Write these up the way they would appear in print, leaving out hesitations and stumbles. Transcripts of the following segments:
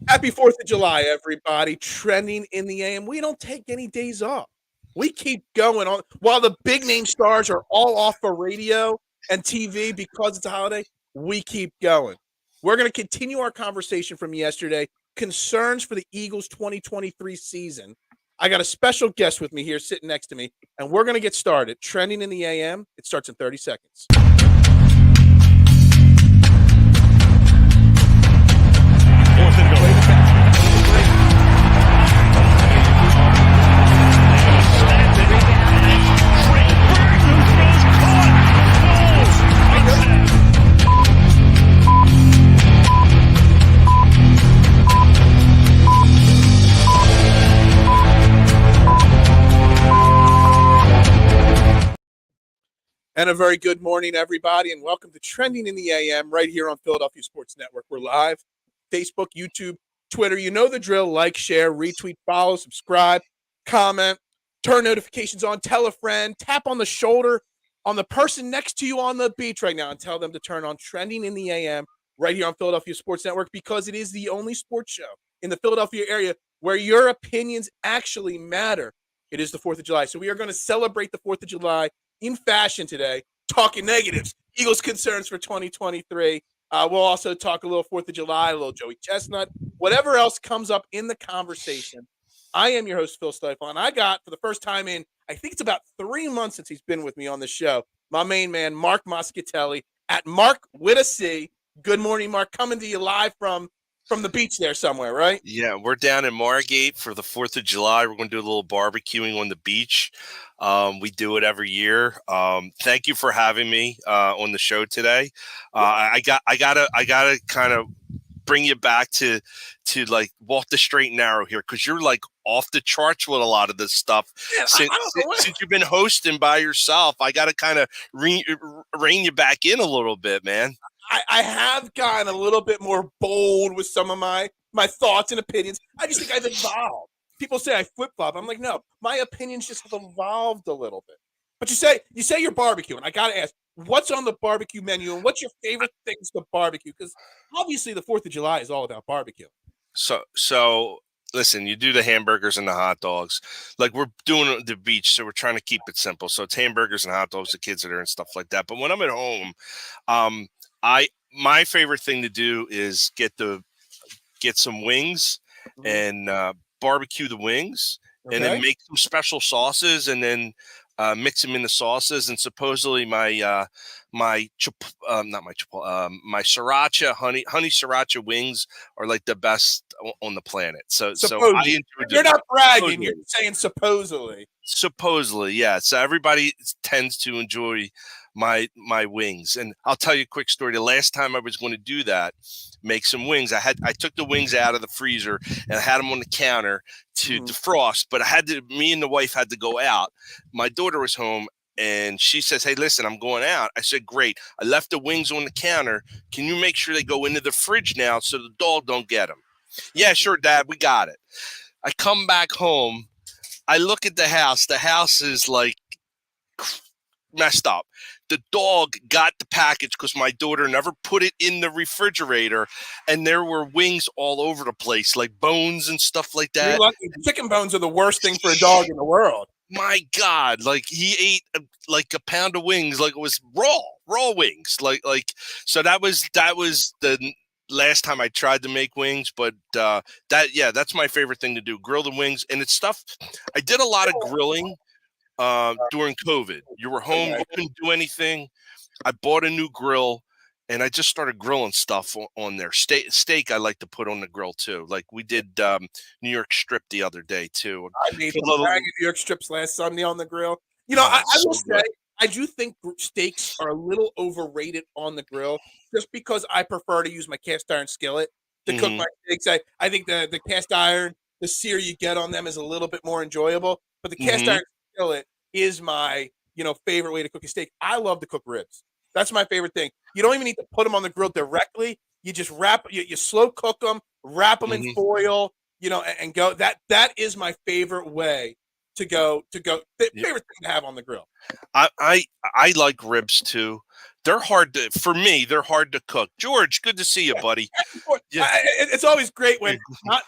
Happy 4th of July, everybody. Trending in the AM. We don't take any days off. We keep going on while the big name stars are all off for radio and TV because it's a holiday. We keep going. We're going to continue our conversation from yesterday. Concerns for the Eagles 2023 season. I got a special guest with me here sitting next to me, and we're going to get started. Trending in the AM. It starts in 30 seconds. And a very good morning, everybody, and welcome to Trending in the AM right here on Philadelphia Sports Network. We're live, Facebook, YouTube, Twitter. You know the drill. Like, share, retweet, follow, subscribe, comment, turn notifications on, tell a friend, tap on the shoulder on the person next to you on the beach right now and tell them to turn on Trending in the AM right here on Philadelphia Sports Network because it is the only sports show in the Philadelphia area where your opinions actually matter. It is the 4th of July, so we are going to celebrate the 4th of July in fashion today, talking negatives, Eagles concerns for 2023. We'll also talk a little 4th of July, a little Joey Chestnut, whatever else comes up in the conversation. I am your host, Phil Stiefel, and I got, for the first time in, I think it's about 3 months since he's been with me on the show, my main man, Marc Moscatelli, at Marc with a C. Good morning, Marc, coming to you live from the beach there somewhere, right? Yeah, we're down in Margate for the 4th of July. We're going to do a little barbecuing on the beach. We do it every year. Thank you for having me on the show today. I gotta kind of bring you back to like walk the straight and narrow here because you're like off the charts with a lot of this stuff. Yeah, since you've been hosting by yourself, I got to kind of rein you back in a little bit, man. I have gotten a little bit more bold with some of my thoughts and opinions. I just think I've evolved. People say I flip-flop. I'm like, no, my opinions just have evolved a little bit. But you say you're barbecuing. I got to ask, what's on the barbecue menu and what's your favorite things to barbecue? Because obviously the 4th of July is all about barbecue. So listen, you do the hamburgers and the hot dogs. Like we're doing it at the beach, so we're trying to keep it simple. So it's hamburgers and hot dogs, the kids are there and stuff like that. But when I'm at home, my favorite thing to do is get some wings and barbecue the wings, and then make some special sauces, and then mix them in the sauces. And supposedly my sriracha honey sriracha wings are like the best on the planet. So I you're not bragging. You're saying supposedly. Supposedly, yeah. So everybody tends to enjoy my wings. And I'll tell you a quick story. The last time I was going to do that, make some wings, I took the wings out of the freezer and I had them on the counter to defrost, but me and the wife had to go out. My daughter was home and she says, "Hey, listen, I'm going out." I said, "Great. I left the wings on the counter. Can you make sure they go into the fridge now so the dog don't get them?" "Yeah, sure, Dad, we got it." I come back home. I look at the house. The house is like messed up. The dog got the package because my daughter never put it in the refrigerator, and there were wings all over the place, like bones and stuff like that. You're lucky. Chicken bones are the worst thing for a dog in the world. My God, like he ate like a pound of wings, like it was raw wings. Like so that was the last time I tried to make wings, but that's my favorite thing to do, grill the wings. And it's stuff I did a lot of grilling during COVID. You were home, you couldn't do anything. I bought a new grill and I just started grilling stuff on there. Steak I like to put on the grill too. Like we did New York strip the other day too. I made a bag of New York strips last Sunday on the grill. You know, I will say, I do think steaks are a little overrated on the grill just because I prefer to use my cast iron skillet to cook my steaks. I think the cast iron, the sear you get on them is a little bit more enjoyable, but the cast iron skillet is my, favorite way to cook a steak. I love to cook ribs. That's my favorite thing. You don't even need to put them on the grill directly. You just you slow cook them, wrap them in foil, and go. That is my favorite way Favorite Yeah. thing to have on the grill. I like ribs too. They're hard to for me. They're hard to cook. George, good to see you, buddy. Yeah, It's always great when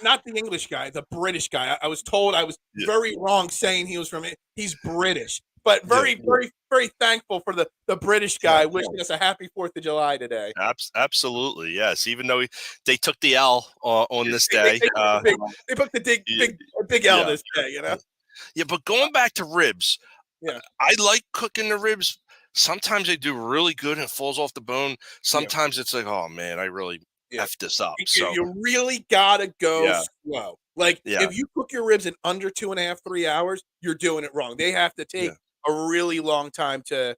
not the English guy, the British guy. I was told I was yeah, very wrong saying he's British, but yeah, very thankful for the British yeah. guy wishing us a happy 4th of July today. Absolutely, yes. Even though they took the L on this They, day. they put the Yeah, big L yeah, this day, you know. yeah. But going back to ribs, Yeah, I like cooking the ribs. Sometimes they do really good and it falls off the bone. yeah, Sometimes it's like, oh man, I really yeah. effed this up. You, So you really gotta go yeah, slow. Like yeah, if you cook your ribs in under 2.5, 3 hours, you're doing it wrong. They have to take yeah, a really long time to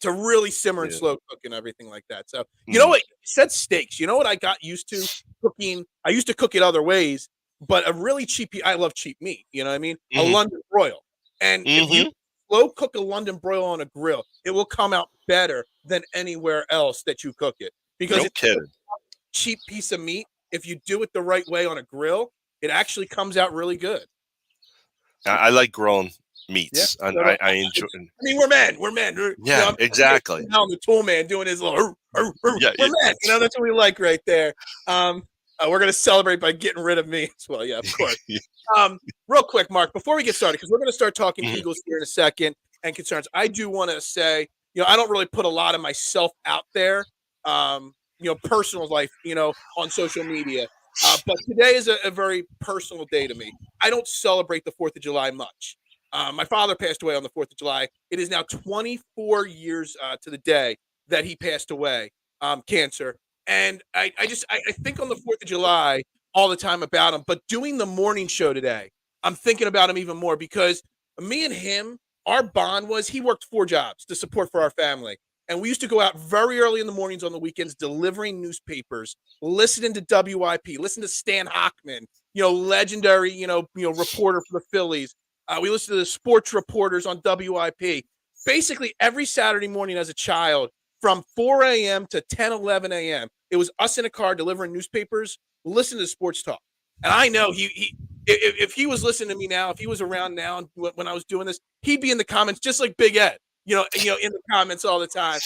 really simmer and yeah. slow cook and everything like that. So you know Mhm, what? You said steaks. You know what I got used to cooking? I used to cook it other ways, but a really cheap. I love cheap meat. You know what I mean? A mhm, London broil. And if you mhm. slow cook a London broil on a grill, it will come out better than anywhere else that you cook it because No it's kidding. cheap piece of meat. If you do it the right way on a grill, it actually comes out really good. I like growing Yeah. meats. And So do I enjoy. I mean, we're men. We're men. Yeah, I'm exactly. now the tool man doing his little. Yeah, We're men. That's what we like right there. We're gonna celebrate by getting rid of me as well. Yeah, of course. Real quick, Mark, before we get started, because we're gonna start talking Mhm, Eagles here in a second and concerns. I do want to say, I don't really put a lot of myself out there. Personal life, on social media. But today is a very personal day to me. I don't celebrate the 4th of July much. My father passed away on the 4th of July. It is now 24 years to the day that he passed away, cancer. And I think on the 4th of July all the time about him. But doing the morning show today, I'm thinking about him even more because me and him, our bond was he worked 4 jobs to support for our family. And we used to go out very early in the mornings on the weekends delivering newspapers, listening to WIP, listen to Stan Hochman, legendary, reporter for the Phillies. We listened to the sports reporters on WIP. Basically, every Saturday morning as a child, from 4 a.m. to 10, 11 a.m., it was us in a car delivering newspapers, listening to sports talk. And I know if he was listening to me now, if he was around now when I was doing this, he'd be in the comments just like Big Ed, in the comments all the time,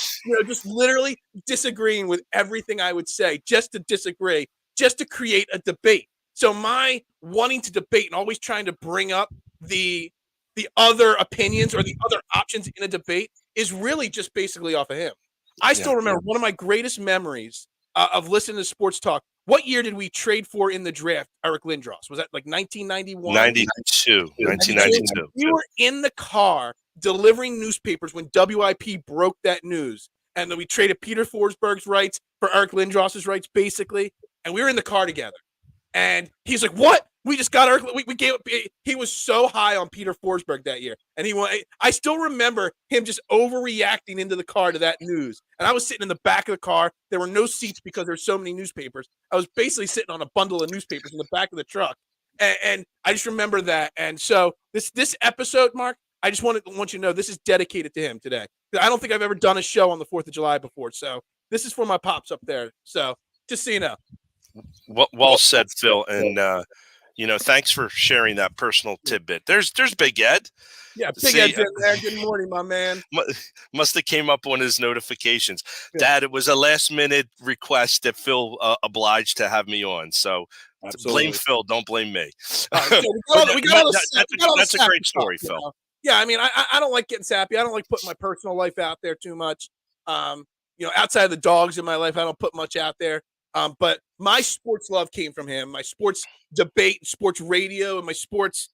just literally disagreeing with everything I would say, just to disagree, just to create a debate. So my wanting to debate and always trying to bring up the other opinions or the other options in a debate is really just basically off of him. I yeah. still remember one of my greatest memories of listening to sports talk. What year did we trade for in the draft Eric Lindros? Was that like 1991? 92, 92? 1992. We were in the car delivering newspapers when WIP broke that news. And then we traded Peter Forsberg's rights for Eric Lindros's rights, basically. And we were in the car together. And he's like, "What? We just got our we gave up." He was so high on Peter Forsberg that year, and I still remember him just overreacting into the car to that news. And I was sitting in the back of the car. There were no seats because there's so many newspapers. I was basically sitting on a bundle of newspapers in the back of the truck, and I just remember that. And so this episode, Mark, I just want you to know this is dedicated to him today. I don't think I've ever done a show on the 4th of July before, so this is for my pops up there. So just so you know. Well said, Phil. And thanks for sharing that personal tidbit. There's Big Ed. Yeah, Big See, Ed's in there. Good morning, my man. must have came up on his notifications. Yeah. Dad, it was a last minute request that Phil obliged to have me on. So blame Phil, don't blame me. That's a great story, Phil. Yeah, I mean, I don't like getting sappy. I don't like putting my personal life out there too much. Outside of the dogs in my life, I don't put much out there. But my sports love came from him. My sports debate, sports radio, and my sports,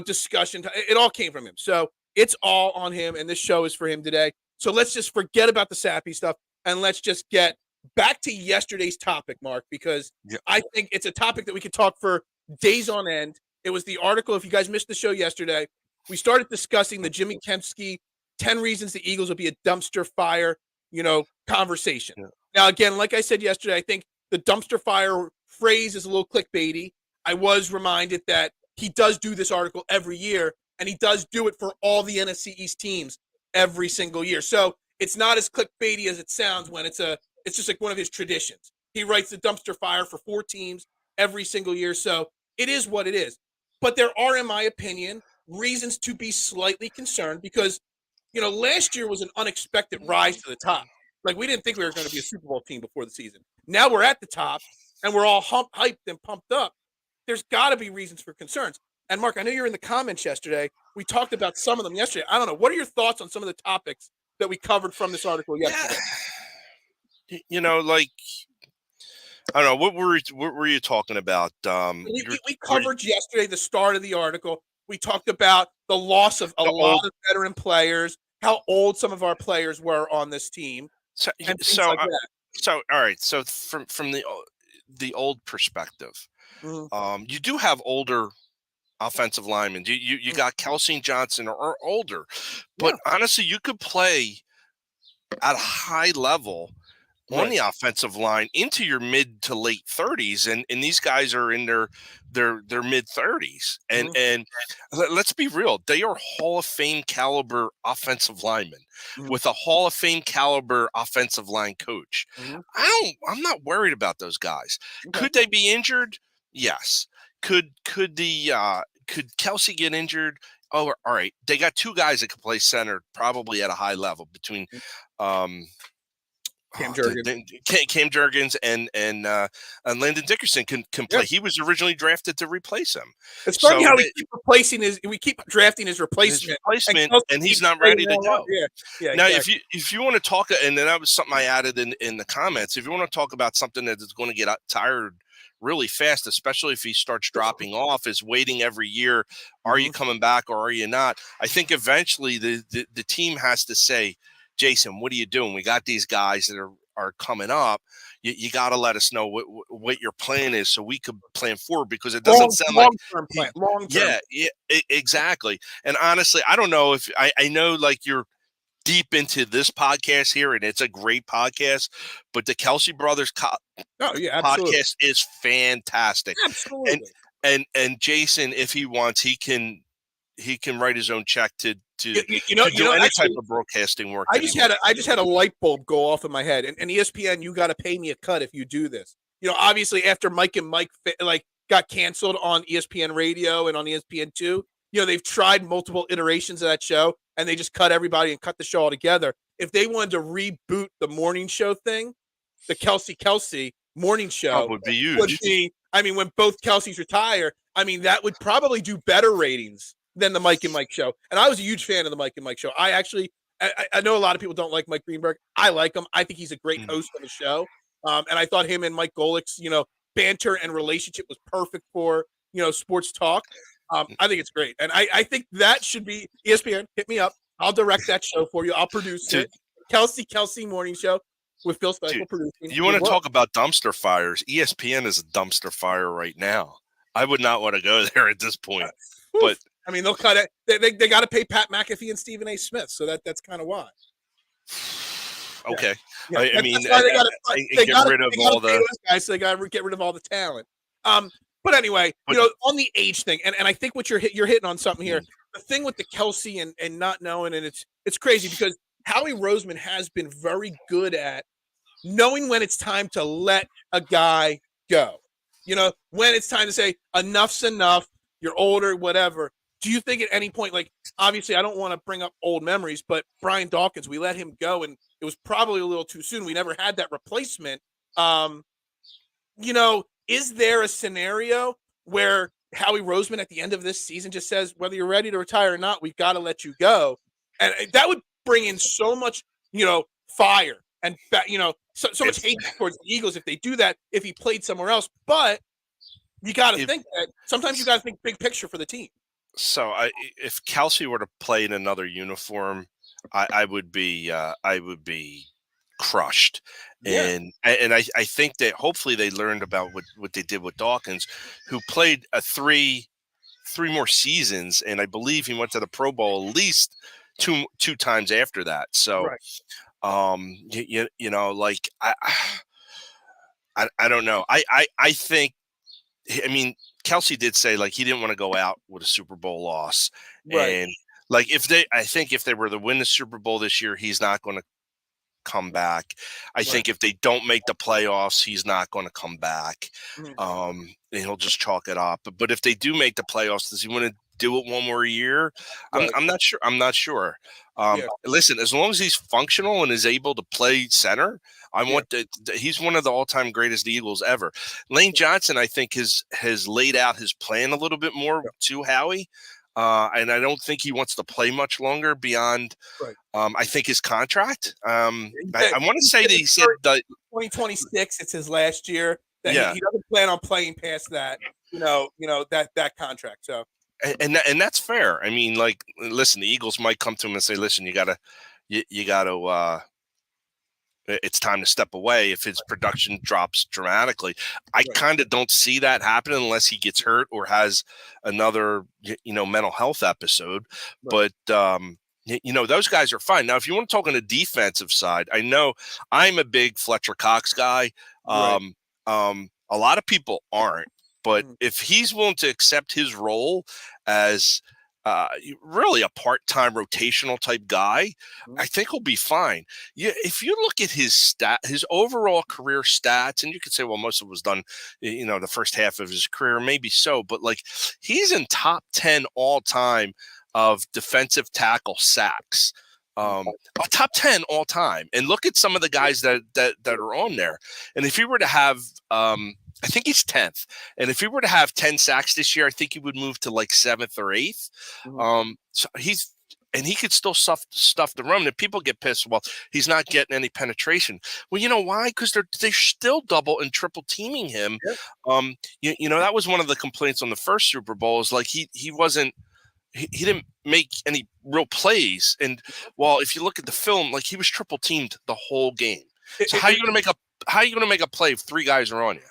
discussion, it all came from him. So it's all on him, and this show is for him today. So let's just forget about the sappy stuff, and let's just get back to yesterday's topic, Mark, because I think it's a topic that we could talk for days on end. It was the article. If you guys missed the show yesterday, we started discussing the Jimmy Kempski 10 reasons the Eagles will be a dumpster fire, conversation. Yeah. Now, again, like I said yesterday, I think the dumpster fire phrase is a little clickbaity. I was reminded that he does do this article every year, and he does do it for all the NFC East teams every single year. So it's not as clickbaity as it sounds when it's just like one of his traditions. He writes the dumpster fire for 4 teams every single year. So it is what it is. But there are, in my opinion, reasons to be slightly concerned because, last year was an unexpected rise to the top. Like, we didn't think we were going to be a Super Bowl team before the season. Now we're at the top, and we're all hyped and pumped up. There's got to be reasons for concerns. And, Mark, I know you're in the comments yesterday. We talked about some of them yesterday. I don't know. What are your thoughts on some of the topics that we covered from this article yesterday? Like, I don't know. What were you talking about? We covered yesterday the start of the article. We talked about the loss of a lot of veteran players, how old some of our players were on this team, and things like that. So, all right. So, from the old perspective, you do have older offensive linemen. You got Kelsey and Johnson or older, but honestly, you could play at a high level on the offensive line into your mid to late 30s, and these guys are in their mid 30s, and let's be real, they are Hall of Fame caliber offensive linemen with a Hall of Fame caliber offensive line coach. I'm not worried about those guys. Could they be injured? Yes. Could Kelsey get injured? Oh, all right. They got two guys that can play center probably at a high level between Cam Jurgens and Landon Dickerson can play. He was originally drafted to replace him. It's funny how we keep drafting his replacement, and he's not ready to go. Yeah. Now, if you want to talk, and then that was something I added in the comments. If you want to talk about something that is going to get tired really fast, especially if he starts dropping off, is waiting every year. Are you coming back or are you not? I think eventually the team has to say, Jason, what are you doing? We got these guys that are coming up. You got to let us know what your plan is so we could plan forward, because it doesn't sound like long-term plan. Long-term. Yeah, exactly. And honestly, I don't know if I know like you're deep into this podcast here, and it's a great podcast, but the Kelsey Brothers podcast is fantastic. Absolutely. And Jason, if he wants, he can write his own check to do any type of broadcasting work. I just had a light bulb go off in my head, and ESPN, you got to pay me a cut if you do this. Obviously after Mike and Mike got canceled on ESPN Radio and on ESPN2, they've tried multiple iterations of that show, and they just cut everybody and cut the show altogether. If they wanted to reboot the morning show thing, the Kelsey morning show would be huge. When both Kelseys retire, that would probably do better ratings than the Mike and Mike show. And I was a huge fan of the Mike and Mike show. I know a lot of people don't like Mike Greenberg. I like him. I think he's a great host of the show. And I thought him and Mike Golick's, banter and relationship was perfect for, sports talk. I think it's great. And I think that should be ESPN. Hit me up. I'll direct that show for you. I'll produce it. Kelsey morning show with Phil Stiefel producing. You want to talk about dumpster fires? ESPN is a dumpster fire right now. I would not want to go there at this point. But they'll cut it. They got to pay Pat McAfee and Stephen A. Smith, so that's kind of why. Okay, yeah. They got to get rid of all the guys. So they got to get rid of all the talent. But anyway, on the age thing, and I think what you're hitting on something here. The thing with the Kelsey and not knowing, and it's crazy because Howie Roseman has been very good at knowing when it's time to let a guy go. When it's time to say enough's enough. You're older, whatever. Do you think at any point, obviously I don't want to bring up old memories, but Brian Dawkins, we let him go and it was probably a little too soon. We never had that replacement. Is there a scenario where Howie Roseman at the end of this season just says, whether you're ready to retire or not, we've got to let you go? And that would bring in so much, fire and, so much hate towards the Eagles if they do that, if he played somewhere else. But you got to think that sometimes you got to think big picture for the team. So if Kelsey were to play in another uniform, I would be crushed. Yeah. And I think that hopefully they learned about what they did with Dawkins, who played three more seasons, and I believe he went to the Pro Bowl at least two times after that. So, right. I don't know. I think. Kelsey did say he didn't want to go out with a Super Bowl loss, right. And if they were to win the Super Bowl this year, he's not going to come back. I think if they don't make the playoffs, he's not going to come back. And he'll just chalk it up. But if they do make the playoffs, does he want do it one more year. Right. I'm not sure. I'm not sure. Yeah. Listen, as long as he's functional and is able to play center, he's one of the all-time greatest Eagles ever. Lane Johnson, I think, has laid out his plan a little bit more to Howie. And I don't think he wants to play much longer beyond, Right. I think, his contract. I want to say that he said that 2026, it's his last year. That Yeah. he doesn't plan on playing past that. That contract. So. And that's fair. I mean, like, listen, the Eagles might come to him and say, "Listen, you gotta, it's time to step away if his production drops dramatically." I kind of don't see that happening unless he gets hurt or has another, mental health episode. But those guys are fine. Now, if you want to talk on the defensive side, I know I'm a big Fletcher Cox guy. A lot of people aren't. But if he's willing to accept his role as really a part-time rotational type guy, I think he'll be fine. If you look at his overall career stats, and you could say, well, most of it was done, the first half of his career, maybe so, but like he's in top 10 all time of defensive tackle sacks. Top 10 all time. And look at some of the guys that are on there. And if he were to have, I think he's 10th. And if he were to have 10 sacks this year, I think he would move to like 7th or 8th. So he could still stuff the run. And people get pissed. Well, he's not getting any penetration. Well, you know why? Because they're still double and triple teaming him. That was one of the complaints on the first Super Bowl is like he wasn't. He didn't make any real plays. And if you look at the film, like he was triple teamed the whole game. So how are you going to make a play if 3 guys are on you?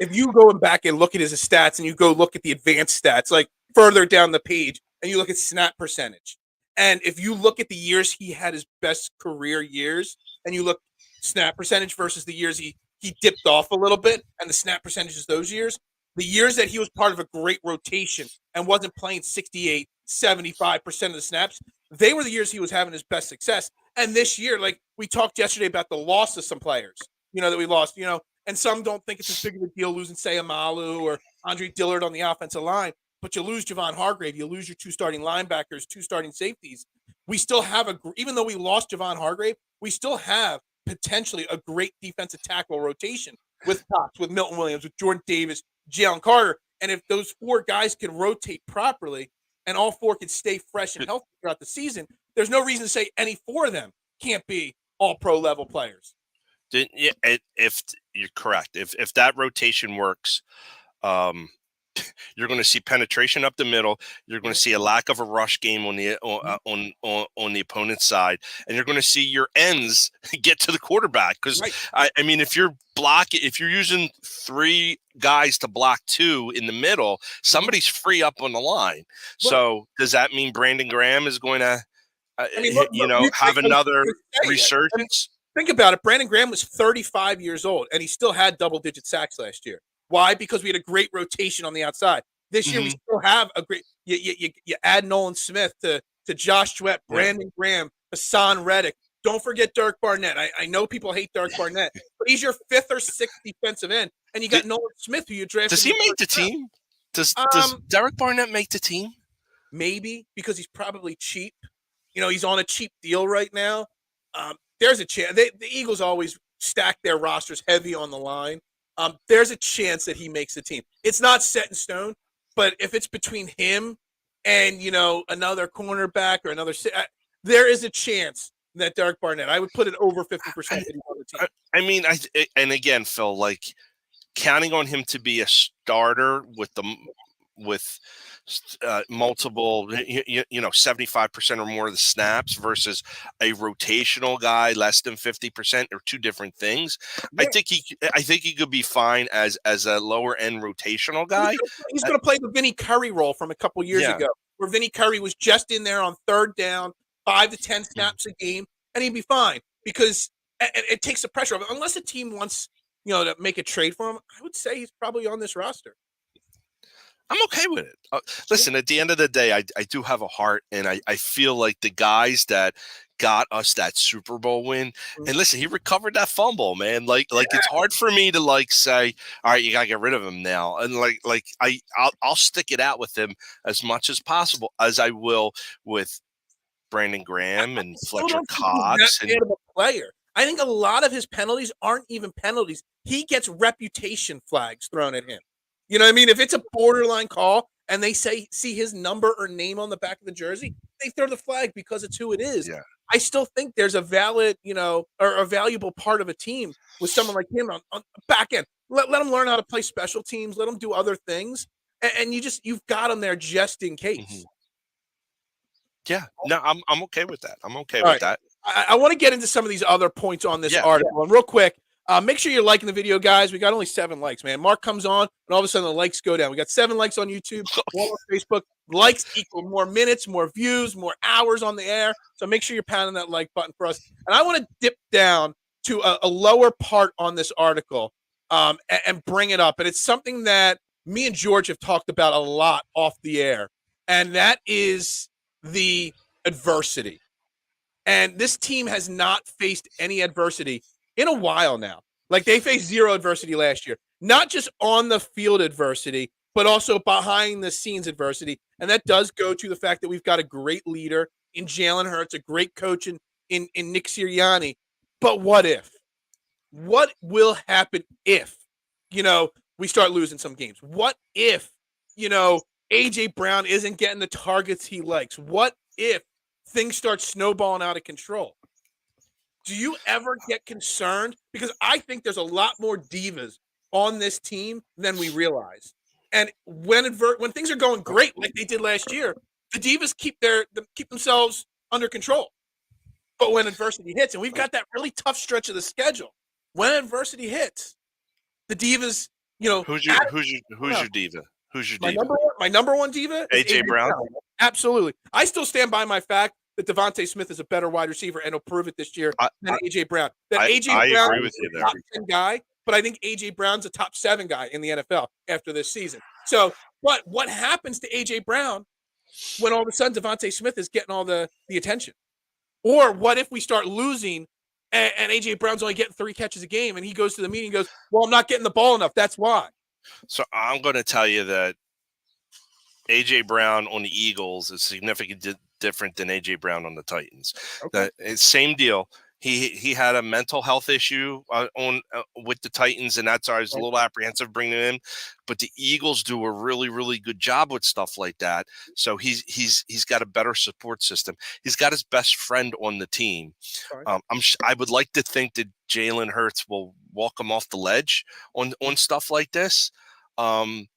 If you go back and look at his stats and you go look at the advanced stats, like further down the page, and you look at snap percentage, and if you look at the years he had his best career years, and you look snap percentage versus the years he dipped off a little bit, and the snap percentages those years, the years that he was part of a great rotation and wasn't playing 68, 75% of the snaps, they were the years he was having his best success. And this year, like we talked yesterday about the loss of some players, that we lost, and some don't think it's as big of a deal losing Sayamalu or Andre Dillard on the offensive line, but you lose Javon Hargrave, you lose your 2 starting linebackers, 2 starting safeties. We still have even though we lost Javon Hargrave, we still have potentially a great defensive tackle rotation with Cox, with Milton Williams, with Jordan Davis, Jalen Carter. And if those 4 guys can rotate properly and all 4 can stay fresh and healthy throughout the season, there's no reason to say any 4 of them can't be all pro level players. If you're correct, if that rotation works, you're going to see penetration up the middle. You're going to see a lack of a rush game on the opponent's side, and you're going to see your ends get to the quarterback. Because I mean, if you're using 3 guys to block 2 in the middle, somebody's free up on the line. So does that mean Brandon Graham is going to, have another resurgence? Think about it. Brandon Graham was 35 years old, and he still had double-digit sacks last year. Why? Because we had a great rotation on the outside. This year, we still have a great. You add Nolan Smith to Josh Sweat, Brandon Graham, Hassan Reddick. Don't forget Dirk Barnett. I know people hate Dirk Barnett, but he's your 5th or 6th defensive end, and you got Nolan Smith, who you drafted. Does he make the team? Does Derek Barnett make the team? Maybe, because he's probably cheap. He's on a cheap deal right now. There's a chance. The Eagles always stack their rosters heavy on the line. There's a chance that he makes the team. It's not set in stone, but if it's between him and, another cornerback or another – there is a chance that Derek Barnett – I would put it over 50% that he's on the team. I mean, and again, Phil, like counting on him to be a starter with multiple, 75% or more of the snaps versus a rotational guy less than 50% are 2 different things. I think he could be fine as a lower end rotational guy. He's going to play the Vinny Curry role from a couple years ago, where Vinny Curry was just in there on 3rd down, 5 to 10 snaps a game, and he'd be fine because it takes the pressure off. Unless a team wants, to make a trade for him, I would say he's probably on this roster. I'm okay with it. Listen, at the end of the day, I do have a heart, and I feel like the guys that got us that Super Bowl win. Mhm. And listen, he recovered that fumble, man. Like it's hard for me to like say, all right, you gotta get rid of him now. And I'll stick it out with him as much as possible, as I will with Brandon Graham I and still Fletcher don't think he's that Cox. And bad of a player. I think a lot of his penalties aren't even penalties. He gets reputation flags thrown at him. You know what I mean? If it's a borderline call and they see his number or name on the back of the jersey, they throw the flag because it's who it is. yeah. I still think there's a valid, or a valuable part of a team with someone like him on back end. Let him learn how to play special teams. Let him do other things, and you've got him there just in Mhm. case. Yeah. No, I'm okay with that. I'm okay All with right. that. I want to get into some of these other points on this Yeah. article. And real quick, make sure you're liking the video, guys. We got only 7 likes, man. Mark comes on, and all of a sudden the likes go down. We got 7 likes on YouTube, 1 on Facebook. Likes equal more minutes, more views, more hours on the air. So make sure you're pounding that like button for us. And I want to dip down to a lower part on this article and bring it up. And it's something that me and George have talked about a lot off the air, and that is the adversity. And this team has not faced any adversity in a while now. Like they faced zero adversity last year, not just on the field adversity, but also behind the scenes adversity. And that does go to the fact that we've got a great leader in Jalen Hurts, a great coach in Nick Sirianni. But what if? What will happen if, we start losing some games? What if, AJ Brown isn't getting the targets he likes? What if things start snowballing out of control? Do you ever get concerned? Because I think there's a lot more divas on this team than we realize. And when things are going great, like they did last year, the divas keep themselves under control. But when adversity hits, and we've got that really tough stretch of the schedule, when adversity hits, the divas, Who's your diva? Who's your diva? my number one diva is AJ Brown. Absolutely. I still stand by my fact that Devontae Smith is a better wide receiver, and he'll prove it this year than AJ Brown. That AJ Brown agree with is you a there. top 10 guy, but I think AJ Brown's a top 7 guy in the NFL after this season. So, but what happens to AJ Brown when all of a sudden Devontae Smith is getting all the attention? Or what if we start losing and AJ Brown's only getting 3 catches a game, and he goes to the meeting and goes, "Well, I'm not getting the ball enough. That's why." So I'm going to tell you that AJ Brown on the Eagles is significantly different than AJ Brown on the Titans. Okay. Same deal. He had a mental health issue with the Titans, and that's why I was a little apprehensive bringing him in. But the Eagles do a really, really good job with stuff like that. So he's got a better support system. He's got his best friend on the team. I would like to think that Jalen Hurts will walk him off the ledge on stuff like this. And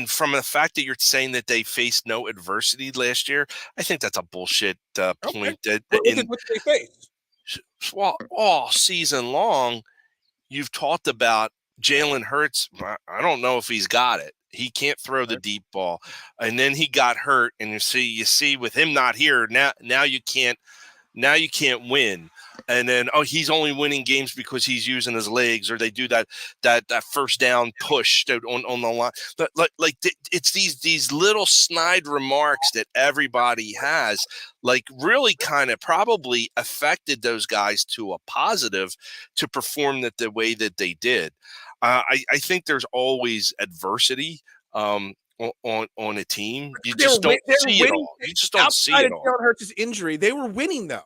from the fact that you're saying that they faced no adversity last year, I think that's a bullshit point. Okay. What did they face? All season long, you've talked about Jalen Hurts. I don't know if he's got it. He can't throw the deep ball, and then he got hurt. And you see, with him not here now you can't win. And then he's only winning games because he's using his legs, or they do that first down push on the line. Like it's these little snide remarks that everybody has, like really kind of probably affected those guys to a positive to perform the way that they did. I think there's always adversity on a team. You just don't see it all. You just don't see it all. Outside of Jalen Hurts' injury, they were winning though.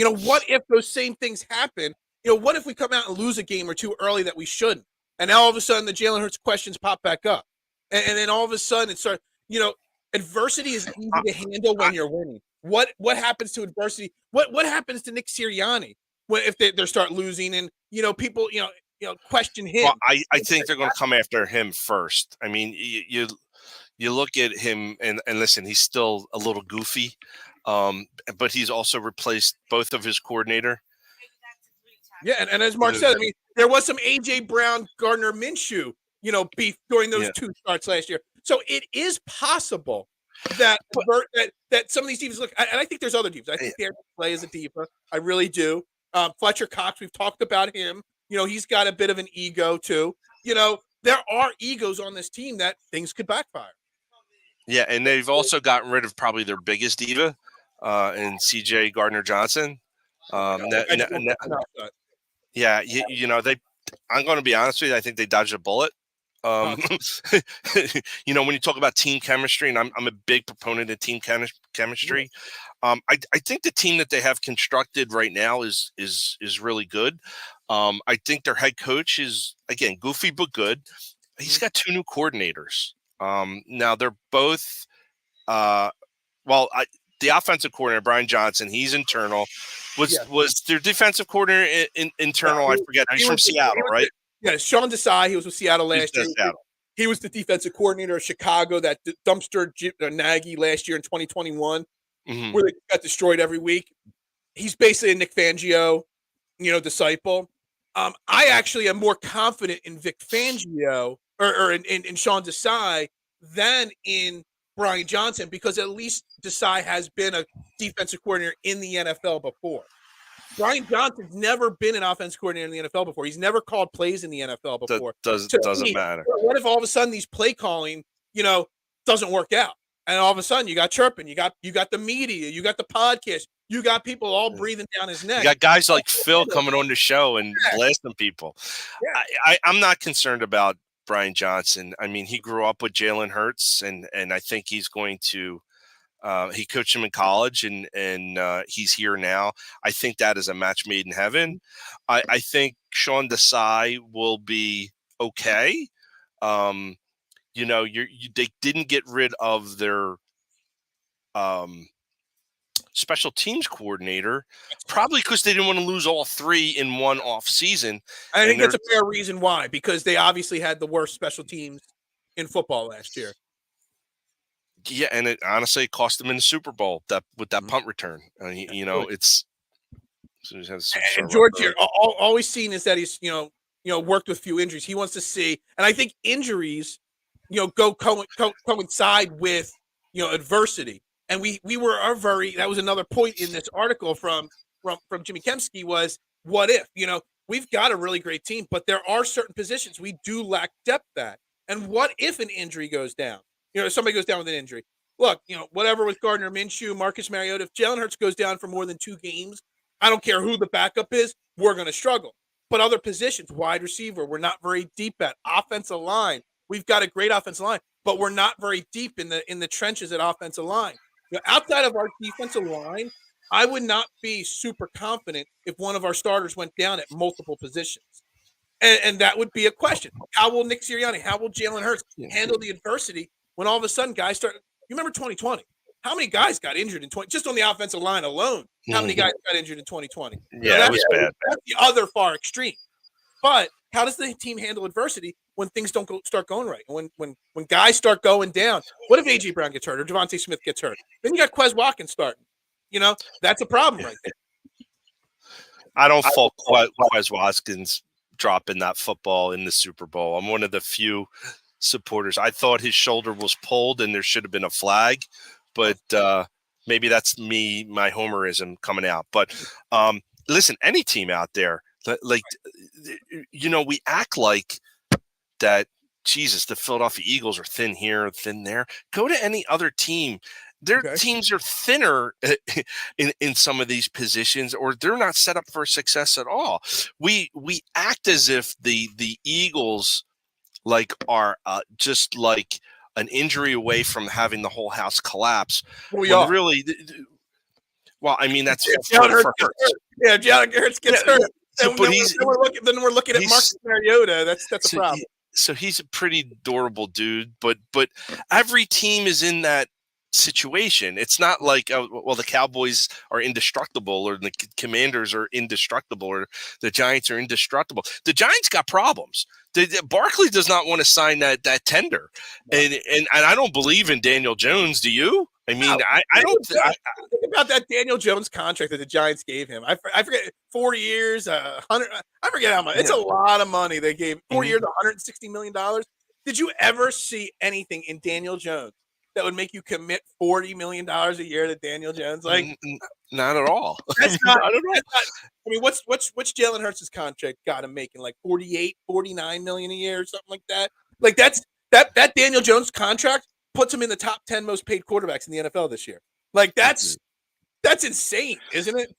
What if those same things happen? What if we come out and lose a game or two early that we shouldn't? And now all of a sudden the Jalen Hurts questions pop back up. And then all of a sudden it starts, adversity is easy to handle when you're winning. What happens to adversity? What happens to Nick Sirianni if they start losing and people question him? Well, I think they're going to come after him first. I mean, you look at him and listen, he's still a little goofy. But he's also replaced both of his coordinator. Yeah, and as Mark said, I mean, there was some AJ Brown, Gardner Minshew, beef during those 2 starts last year. So it is possible that some of these divas look, and I think there's other divas. I think Derek Clay is a diva. I really do. Fletcher Cox, we've talked about him. He's got a bit of an ego too. there are egos on this team that things could backfire. Yeah, and they've also gotten rid of probably their biggest diva, in CJ Gardner-Johnson. Yeah, I'm going to be honest with you. I think they dodged a bullet. When you talk about team chemistry, and I'm a big proponent of team chemistry. I think the team that they have constructed right now is really good. I think their head coach is, again, goofy but good. He's got two new coordinators. Now they're both the offensive coordinator, Brian Johnson, he's internal. Was their defensive coordinator internal? I forget. He's from Seattle, right? Yeah, Sean Desai. He was with Seattle last year. He was the defensive coordinator of Chicago, that dumpster Nagy last year in 2021, where they got destroyed every week. He's basically a Nick Fangio, disciple. I actually am more confident in Vic Fangio or in Sean Desai than in Brian Johnson, because at least Desai has been a defensive coordinator in the NFL before. Brian Johnson's never been an offensive coordinator in the NFL before. He's never called plays in the NFL before. Doesn't matter. What if all of a sudden these play calling, doesn't work out, and all of a sudden you got chirping, you got the media, you got the podcast, you got people all breathing down his neck. You got guys like Phil coming on the show and blasting people. Yeah. I'm not concerned about Brian Johnson. I mean, he grew up with Jalen Hurts, and I think he's going to. He coached him in college, and he's here now. I think that is a match made in heaven. I think Sean Desai will be okay. They didn't get rid of their special teams coordinator, probably because they didn't want to lose all three in one off season. I think that's a fair reason why, because they obviously had the worst special teams in football last year. Yeah, and it honestly cost them in the Super Bowl with that punt return. It's. And George here, all we've seen is that he's worked with a few injuries. He wants to see, and I think injuries, coincide with adversity. And we were that was another point in this article from Jimmy Kempski was, what if we've got a really great team, but there are certain positions we do lack depth at, and what if an injury goes down? Somebody goes down with an injury. Look, whatever with Gardner Minshew, Marcus Mariota, if Jalen Hurts goes down for more than 2 games, I don't care who the backup is, we're going to struggle. But other positions, wide receiver, we're not very deep at. Offensive line, we've got a great offensive line, but we're not very deep in the trenches at offensive line. Outside of our defensive line, I would not be super confident if one of our starters went down at multiple positions. And that would be a question. How will Nick Sirianni, how will Jalen Hurts handle the adversity when all of a sudden guys start? You remember 2020? How many guys got injured in 20? Just on the offensive line alone, how many guys got injured in 2020? Yeah, that was bad. That's the other far extreme. But how does the team handle adversity when things don't start going right? When guys start going down? What if A.J. Brown gets hurt or Devontae Smith gets hurt? Then you got Quez Watkins starting. That's a problem right there. I don't fault Quez Watkins dropping that football in the Super Bowl. I'm one of the few supporters. I thought his shoulder was pulled and there should have been a flag, but maybe that's my homerism coming out. But listen, any team out there, we act like that. Jesus, the Philadelphia Eagles are thin here, thin there. Go to any other team. Their teams are thinner in some of these positions, or they're not set up for success at all. We act as if the Eagles are just like an injury away from having the whole house collapse. Really, well, I mean that's for Hurts. Yeah, Jalen Hurts gets hurt. Then we're looking at Marcus Mariota. That's a problem. So he's a pretty durable dude, but every team is in that situation. It's not like the Cowboys are indestructible, or the Commanders are indestructible, or the Giants are indestructible. The Giants got problems. Barkley does not want to sign that tender, and I don't believe in Daniel Jones. Do you? I mean, I don't think about that Daniel Jones contract that the Giants gave him. I forget, 4 years, 100. I forget how much. It's a lot of money they gave. 4 years, $160 million. Did you ever see anything in Daniel Jones that would make you commit $40 million a year to Daniel Jones? Not at all. That's not. Not at all. That's not. I mean, what's Jalen Hurts' contract got him making? Like 48, 49 million a year or something like that. Like that Daniel Jones contract puts him in the top 10 most paid quarterbacks in the NFL this year. Like that's insane, isn't it?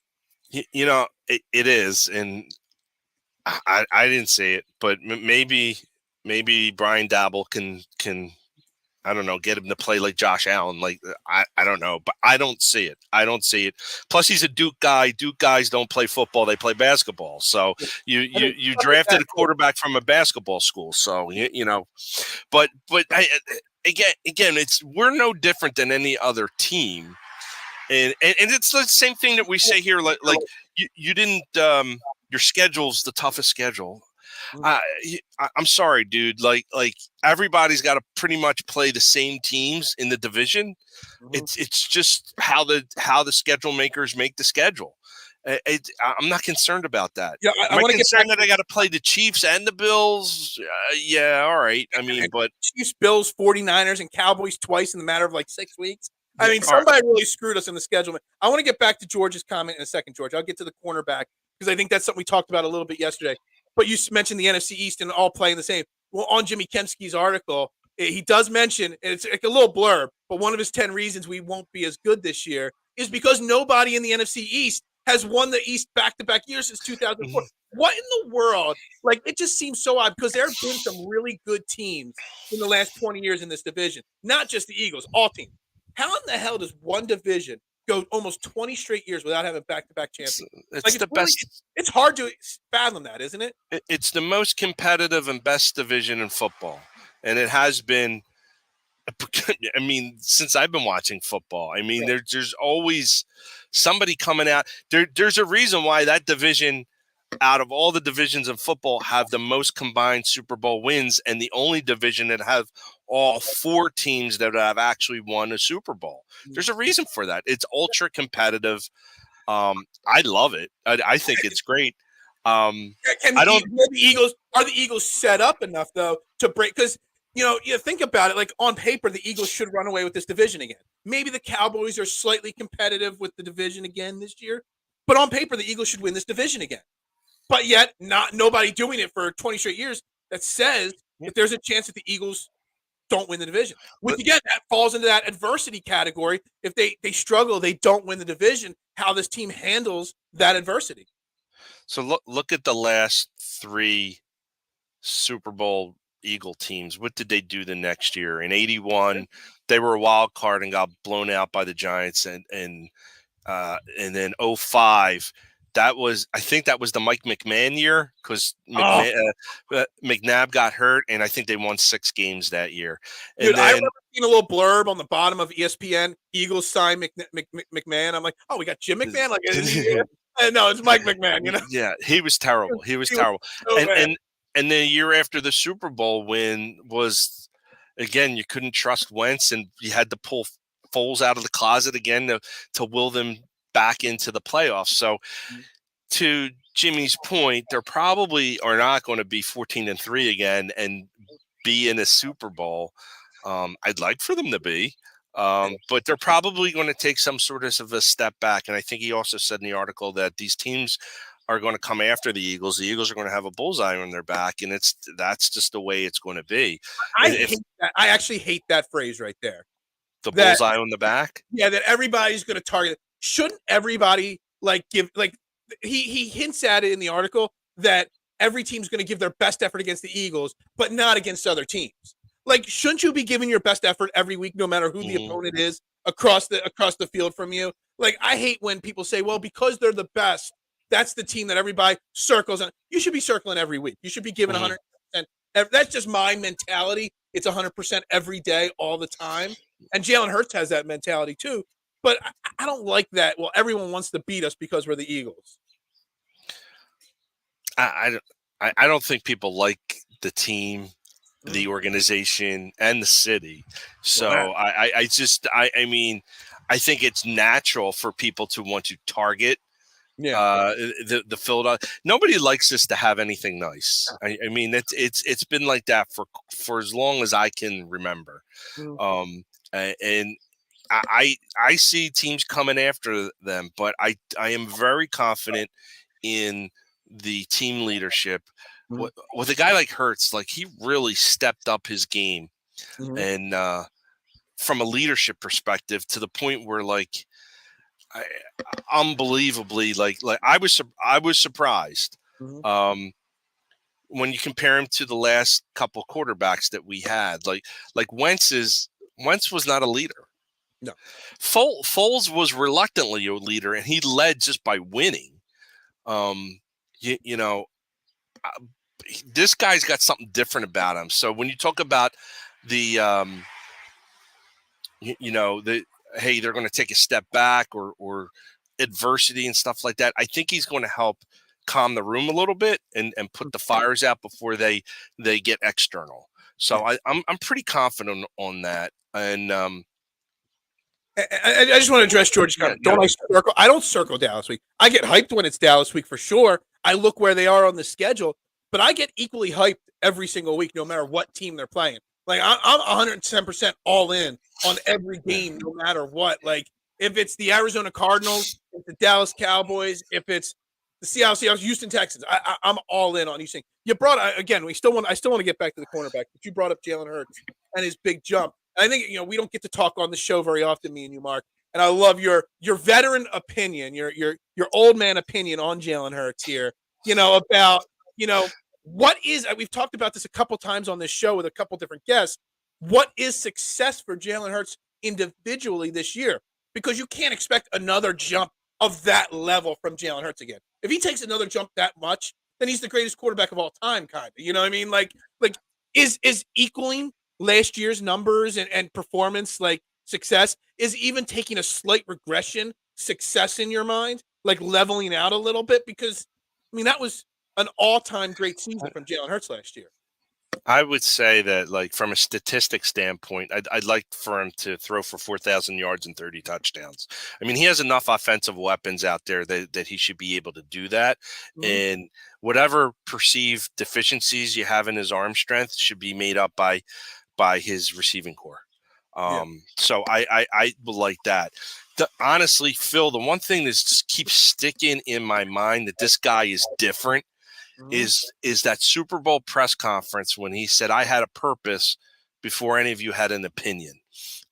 It is, and I didn't say it, but maybe Brian Dabble can I don't know, get him to play like Josh Allen. Like I don't know, but I don't see it. I don't see it. Plus, he's a Duke guy. Duke guys don't play football; they play basketball. So you drafted a quarterback from a basketball school. So but again, we're no different than any other team, and it's the same thing that we say here. Like you didn't. Your schedule's the toughest schedule. I'm sorry, dude. Like everybody's got to pretty much play the same teams in the division. It's just how the schedule makers make the schedule. I'm not concerned about that. Yeah, I want to concerned that I got to play the Chiefs and the Bills. Yeah, all right. I mean, but Chiefs, Bills, 49ers, and Cowboys twice in the matter of like 6 weeks. I mean, somebody really screwed us in the schedule. I want to get back to George's comment in a second, George. I'll get to the cornerback because I think that's something we talked about a little bit yesterday. But you mentioned the NFC East and all playing the same. Well, on Jimmy Kempski's article, he does mention, and it's like a little blurb, but one of his 10 reasons we won't be as good this year is because nobody in the NFC East has won the East back-to-back years since 2004. What in the world? Like, it just seems so odd because there have been some really good teams in the last 20 years in this division, not just the Eagles, all teams. How in the hell does one division go almost 20 straight years without having back-to-back champions? It's the best. It's hard to fathom that, isn't it? It's the most competitive and best division in football, and it has been. I mean, since I've been watching football, I mean, there's always somebody coming out. There's a reason why that division, out of all the divisions in football, have the most combined Super Bowl wins, and the only division that have all 4 teams that have actually won a Super Bowl. There's a reason for that. It's ultra competitive. I love it. I think it's great. The Eagles set up enough though to break? Because you think about it, like on paper, the Eagles should run away with this division again. Maybe the Cowboys are slightly competitive with the division again this year, but on paper, the Eagles should win this division again. But yet, nobody doing it for 20 straight years. That says if there's a chance that the Eagles don't win the division, which again, that falls into that adversity category. If they struggle, they don't win the division. How this team handles that adversity. So look at the last 3 Super Bowl Eagle teams. What did they do the next year? In 81, they were a wild card and got blown out by the Giants, and then 05. I think that was the Mike McMahon year because McNabb got hurt, and I think they won 6 games that year. And Dude, I remember seeing a little blurb on the bottom of ESPN, Eagles sign McMahon. I'm like, oh, we got Jim McMahon? Like, no, it's Mike McMahon, Yeah, he was terrible. He was terrible. And the year after the Super Bowl win was, again, you couldn't trust Wentz, and you had to pull Foles out of the closet again to will them back into the playoffs. So to Jimmy's point, they're probably are not going to be 14-3 again and be in a Super Bowl. I'd like for them to be, but they're probably going to take some sort of a step back. And I think he also said in the article that these teams are going to come after the Eagles. The Eagles are going to have a bullseye on their back, and that's just the way it's going to be. I actually hate that phrase right there. Bullseye on the back? Yeah, that everybody's going to target. Shouldn't everybody give he hints at it in the article that every team's going to give their best effort against the Eagles, but not against other teams. Like, shouldn't you be giving your best effort every week, no matter who the opponent is across the field from you? Like, I hate when people say, well, because they're the best, that's the team that everybody circles on. You should be circling every week. You should be giving 100%. That's just my mentality. It's 100% every day, all the time. And Jalen Hurts has that mentality too. But I don't like that. Well, everyone wants to beat us because we're the Eagles. I don't think people like the team, the organization, and the city. So I mean, I think it's natural for people to want to target the Philadelphia. Nobody likes this to have anything nice. I mean, it's been like that for as long as I can remember. And I see teams coming after them, but I am very confident in the team leadership. Mhm. With a guy like Hurts, like he really stepped up his game, Mhm. and from a leadership perspective, to the point where like unbelievably, like I was surprised. Mhm. When you compare him to the last couple quarterbacks that we had, like Wentz was not a leader. No. Foles was reluctantly a leader, and he led just by winning. You know, this guy's got something different about him. So when you talk about the, the hey, they're going to take a step back or adversity and stuff like that, I think he's going to help calm the room a little bit and put the fires out before they get external. So Yeah. I'm pretty confident on that. And I just want to address George's yeah, comment. I don't circle Dallas week. I get hyped when it's Dallas week for sure. I look where they are on the schedule, but I get equally hyped every single week, no matter what team they're playing. Like I'm 110% all in on every game, no matter what. Like if it's the Arizona Cardinals, if the Dallas Cowboys, if it's the Seattle Houston Texans, I'm all in on these things. You brought again. I still want to get back to the cornerback, but you brought up Jalen Hurts and his big jump. I think we don't get to talk on the show very often, me and you, Mark. And I love your veteran opinion, your old man opinion on Jalen Hurts here. About what is. We've talked about this a couple times on this show with a couple different guests. What is success for Jalen Hurts individually this year? Because you can't expect another jump of that level from Jalen Hurts again. If he takes another jump that much, then he's the greatest quarterback of all time, kind of. You know what I mean? Like is equaling last year's numbers and performance, like success, is even taking a slight regression success in your mind, like leveling out a little bit? Because that was an all-time great season from Jalen Hurts last year. I would say that, like, from a statistic standpoint, I'd like for him to throw for 4,000 yards and 30 touchdowns. I mean, he has enough offensive weapons out there that he should be able to do that. Mhm. And whatever perceived deficiencies you have in his arm strength should be made up by his receiving core. Yeah. So I will like that. Honestly, Phil, the one thing that just keeps sticking in my mind that this guy is different is that Super Bowl press conference when he said, "I had a purpose before any of you had an opinion."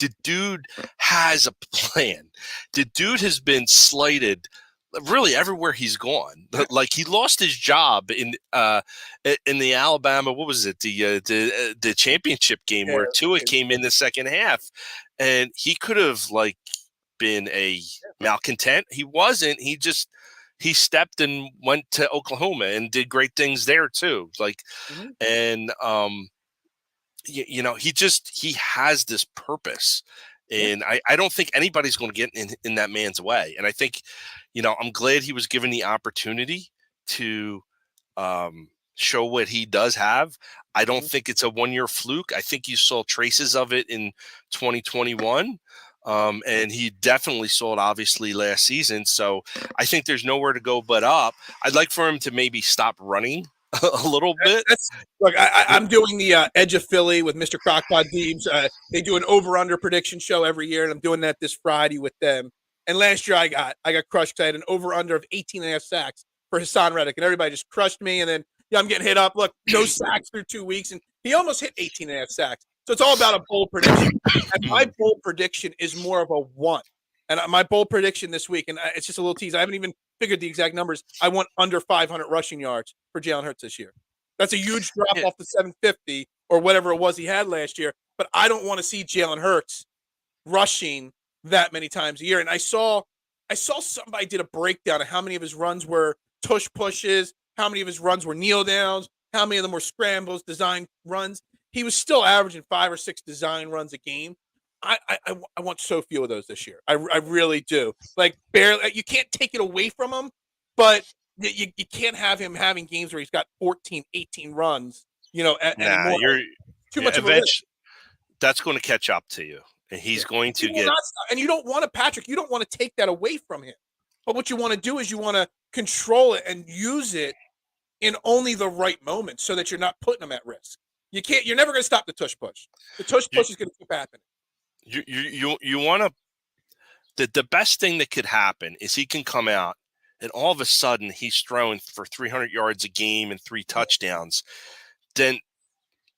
The dude has a plan. The dude has been slighted really everywhere he's gone. Like, he lost his job in the Alabama, what was it, the championship game where Tua came in the second half, and he could have like been a malcontent. He wasn't. He stepped and went to Oklahoma and did great things there too. Like, and he has this purpose, and I don't think anybody's going to get in that man's way. And I think, I'm glad he was given the opportunity to show what he does have. I don't think it's a one-year fluke. I think you saw traces of it in 2021. And he definitely saw it obviously last season. So I think there's nowhere to go but up. I'd like for him to maybe stop running a little bit. Look, I'm doing the Edge of Philly with Mr. Crockpot Deebs. They do an over-under prediction show every year, and I'm doing that this Friday with them. And last year I got crushed because I had an over-under of 18 and a half sacks for Hassan Reddick, and everybody just crushed me. And then I'm getting hit up. Look, no sacks through 2 weeks, and he almost hit 18 and a half sacks. So it's all about a bold prediction. And my bold prediction is more of a 1. And my bold prediction this week, and it's just a little tease. I haven't even figured the exact numbers. I want under 500 rushing yards for Jalen Hurts this year. That's a huge drop off the 750 or whatever it was he had last year. But I don't want to see Jalen Hurts rushing that many times a year. And I saw somebody did a breakdown of how many of his runs were tush pushes, how many of his runs were kneel downs, how many of them were scrambles, design runs. He was still averaging 5 or 6 design runs a game. I want so few of those this year. I really do. Like, barely. You can't take it away from him, but you can't have him having games where he's got 14, 18 runs. Anymore. You're too much of a risk. That's going to catch up to you, and he's going to get. And you don't want to, Patrick. You don't want to take that away from him. But what you want to do is you want to control it and use it in only the right moment, so that you're not putting him at risk. You're never going to stop the tush push. The tush push is going to keep happening. You want to the best thing that could happen is he can come out and all of a sudden he's throwing for 300 yards a game and 3 touchdowns. Then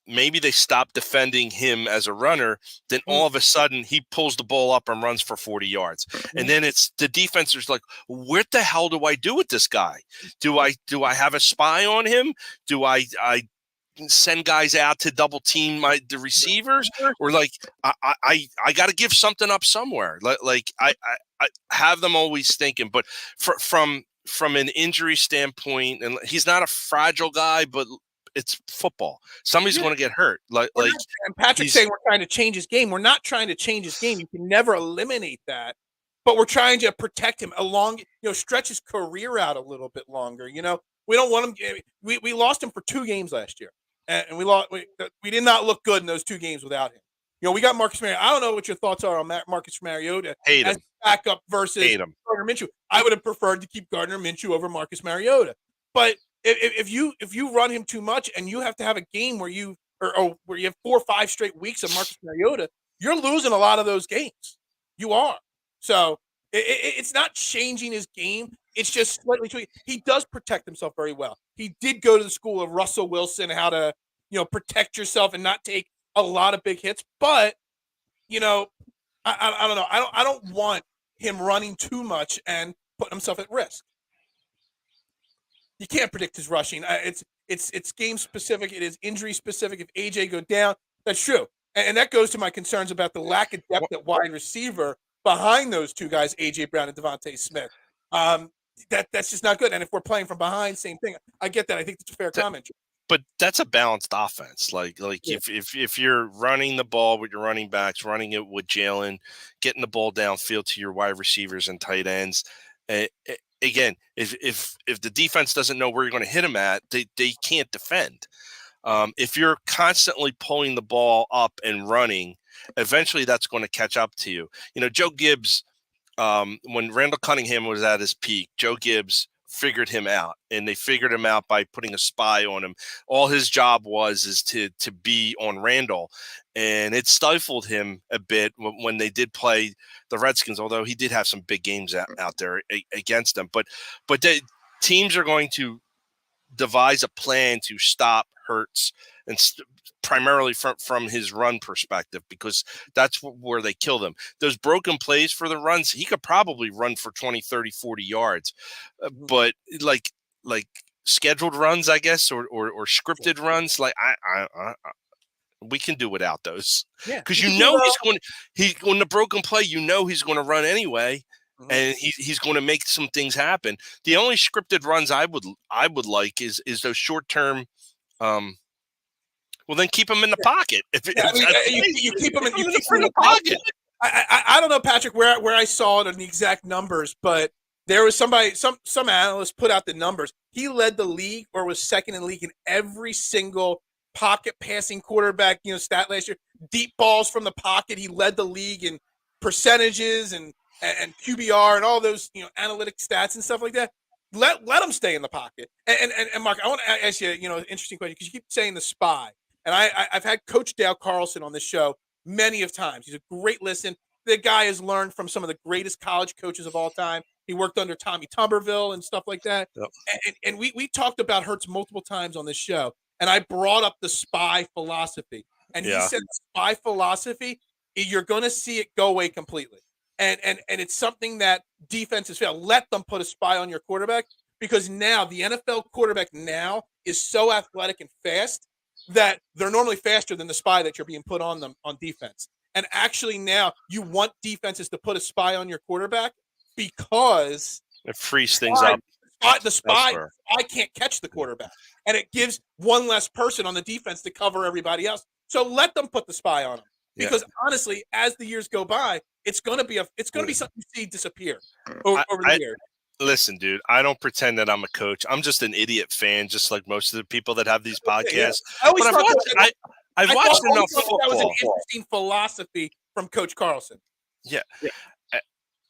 maybe they stop defending him as a runner. Then all of a sudden he pulls the ball up and runs for 40 yards. And then it's the defense is like, what the hell do I do with this guy? Do I have a spy on him? Do I send guys out to double team the receivers, or like I got to give something up somewhere? Like I have them always thinking, but from an injury standpoint, and he's not a fragile guy, but it's football. Somebody's going to get hurt. And Patrick's saying we're trying to change his game. We're not trying to change his game. You can never eliminate that, but we're trying to protect him stretch his career out a little bit longer. We don't want him. We lost him for 2 games last year, and we did not look good in those 2 games without him. We got Marcus Mariota. I don't know what your thoughts are on Marcus Mariota as backup versus Gardner Minshew. I would have preferred to keep Gardner Minshew over Marcus Mariota, but if you run him too much and you have to have a game where you have 4 or 5 straight weeks of Marcus Mariota, you're losing a lot of those games. You are. So it's not changing his game. It's just slightly tweaking. He does protect himself very well. He did go to the school of Russell Wilson, how to protect yourself and not take a lot of big hits. But I don't know. I don't want him running too much and putting himself at risk. You can't predict his rushing. It's game specific. It is injury specific. If AJ go down, that's true, and that goes to my concerns about the lack of depth at wide receiver behind those 2 guys, AJ Brown and Devontae Smith. That's just not good. And if we're playing from behind, same thing. I get that. I think that's a fair comment. But that's a balanced offense. If you're running the ball with your running backs, running it with Jalen, getting the ball downfield to your wide receivers and tight ends. Again, if the defense doesn't know where you're going to hit them at, they can't defend. If you're constantly pulling the ball up and running, eventually that's going to catch up to you. Joe Gibbs, when Randall Cunningham was at his peak, Joe Gibbs figured him out, and they figured him out by putting a spy on him. All his job is to be on Randall, and it stifled him a bit when they did play the Redskins, although he did have some big games out there against them. But the teams are going to devise a plan to stop Hurts, and primarily from his run perspective, because that's where they kill them. Those broken plays for the runs, he could probably run for 20, 30, 40 yards. But like scheduled runs, I guess, or scripted runs, we can do without those. Because he's on the broken play, he's going to run anyway. And he's going to make some things happen. The only scripted runs I would like is those short term. Well, then keep him in the pocket. You keep him in the pocket. I don't know, Patrick, where I saw it on the exact numbers, but there was some analyst put out the numbers. He led the league, or was second in the league, in every single pocket passing quarterback stat last year. Deep balls from the pocket. He led the league in percentages and QBR and all those analytic stats and stuff like that. Let him stay in the pocket. And Mark, I want to ask you an interesting question, because you keep saying the spy, and I've had Coach Dale Carlson on this show many of times. He's a great listen. The guy has learned from some of the greatest college coaches of all time. He worked under Tommy Tuberville and stuff like that. Yep. And we talked about Hurts multiple times on this show, and I brought up the spy philosophy, and he said the spy philosophy, you're going to see it go away completely. And it's something that defenses fail. Let them put a spy on your quarterback, because now the NFL quarterback now is so athletic and fast that they're normally faster than the spy that you're being put on them on defense. And actually now you want defenses to put a spy on your quarterback, because it frees things up. The spy can't catch the quarterback, and it gives one less person on the defense to cover everybody else. So let them put the spy on them. Because honestly, as the years go by, it's going to be something you see disappear over the years. Listen, dude, I don't pretend that I'm a coach. I'm just an idiot fan, just like most of the people that have these podcasts. I've watched enough football. That was an interesting philosophy from Coach Carlson. Yeah.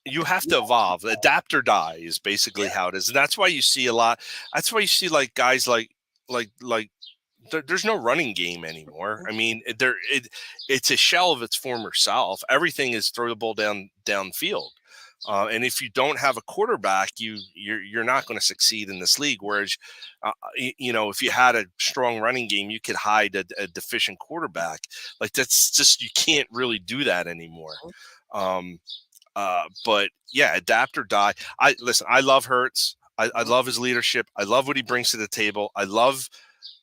You have to evolve. Adapt or die is basically how it is. And that's why you see a lot. That's why you see guys like there's no running game anymore. I mean, it's a shell of its former self. Everything is throw the ball downfield. And if you don't have a quarterback, you're not going to succeed in this league. Whereas, if you had a strong running game, you could hide a deficient quarterback. Like that's just, you can't really do that anymore. But yeah, adapt or die. I love Hurts. I love his leadership. I love what he brings to the table. I love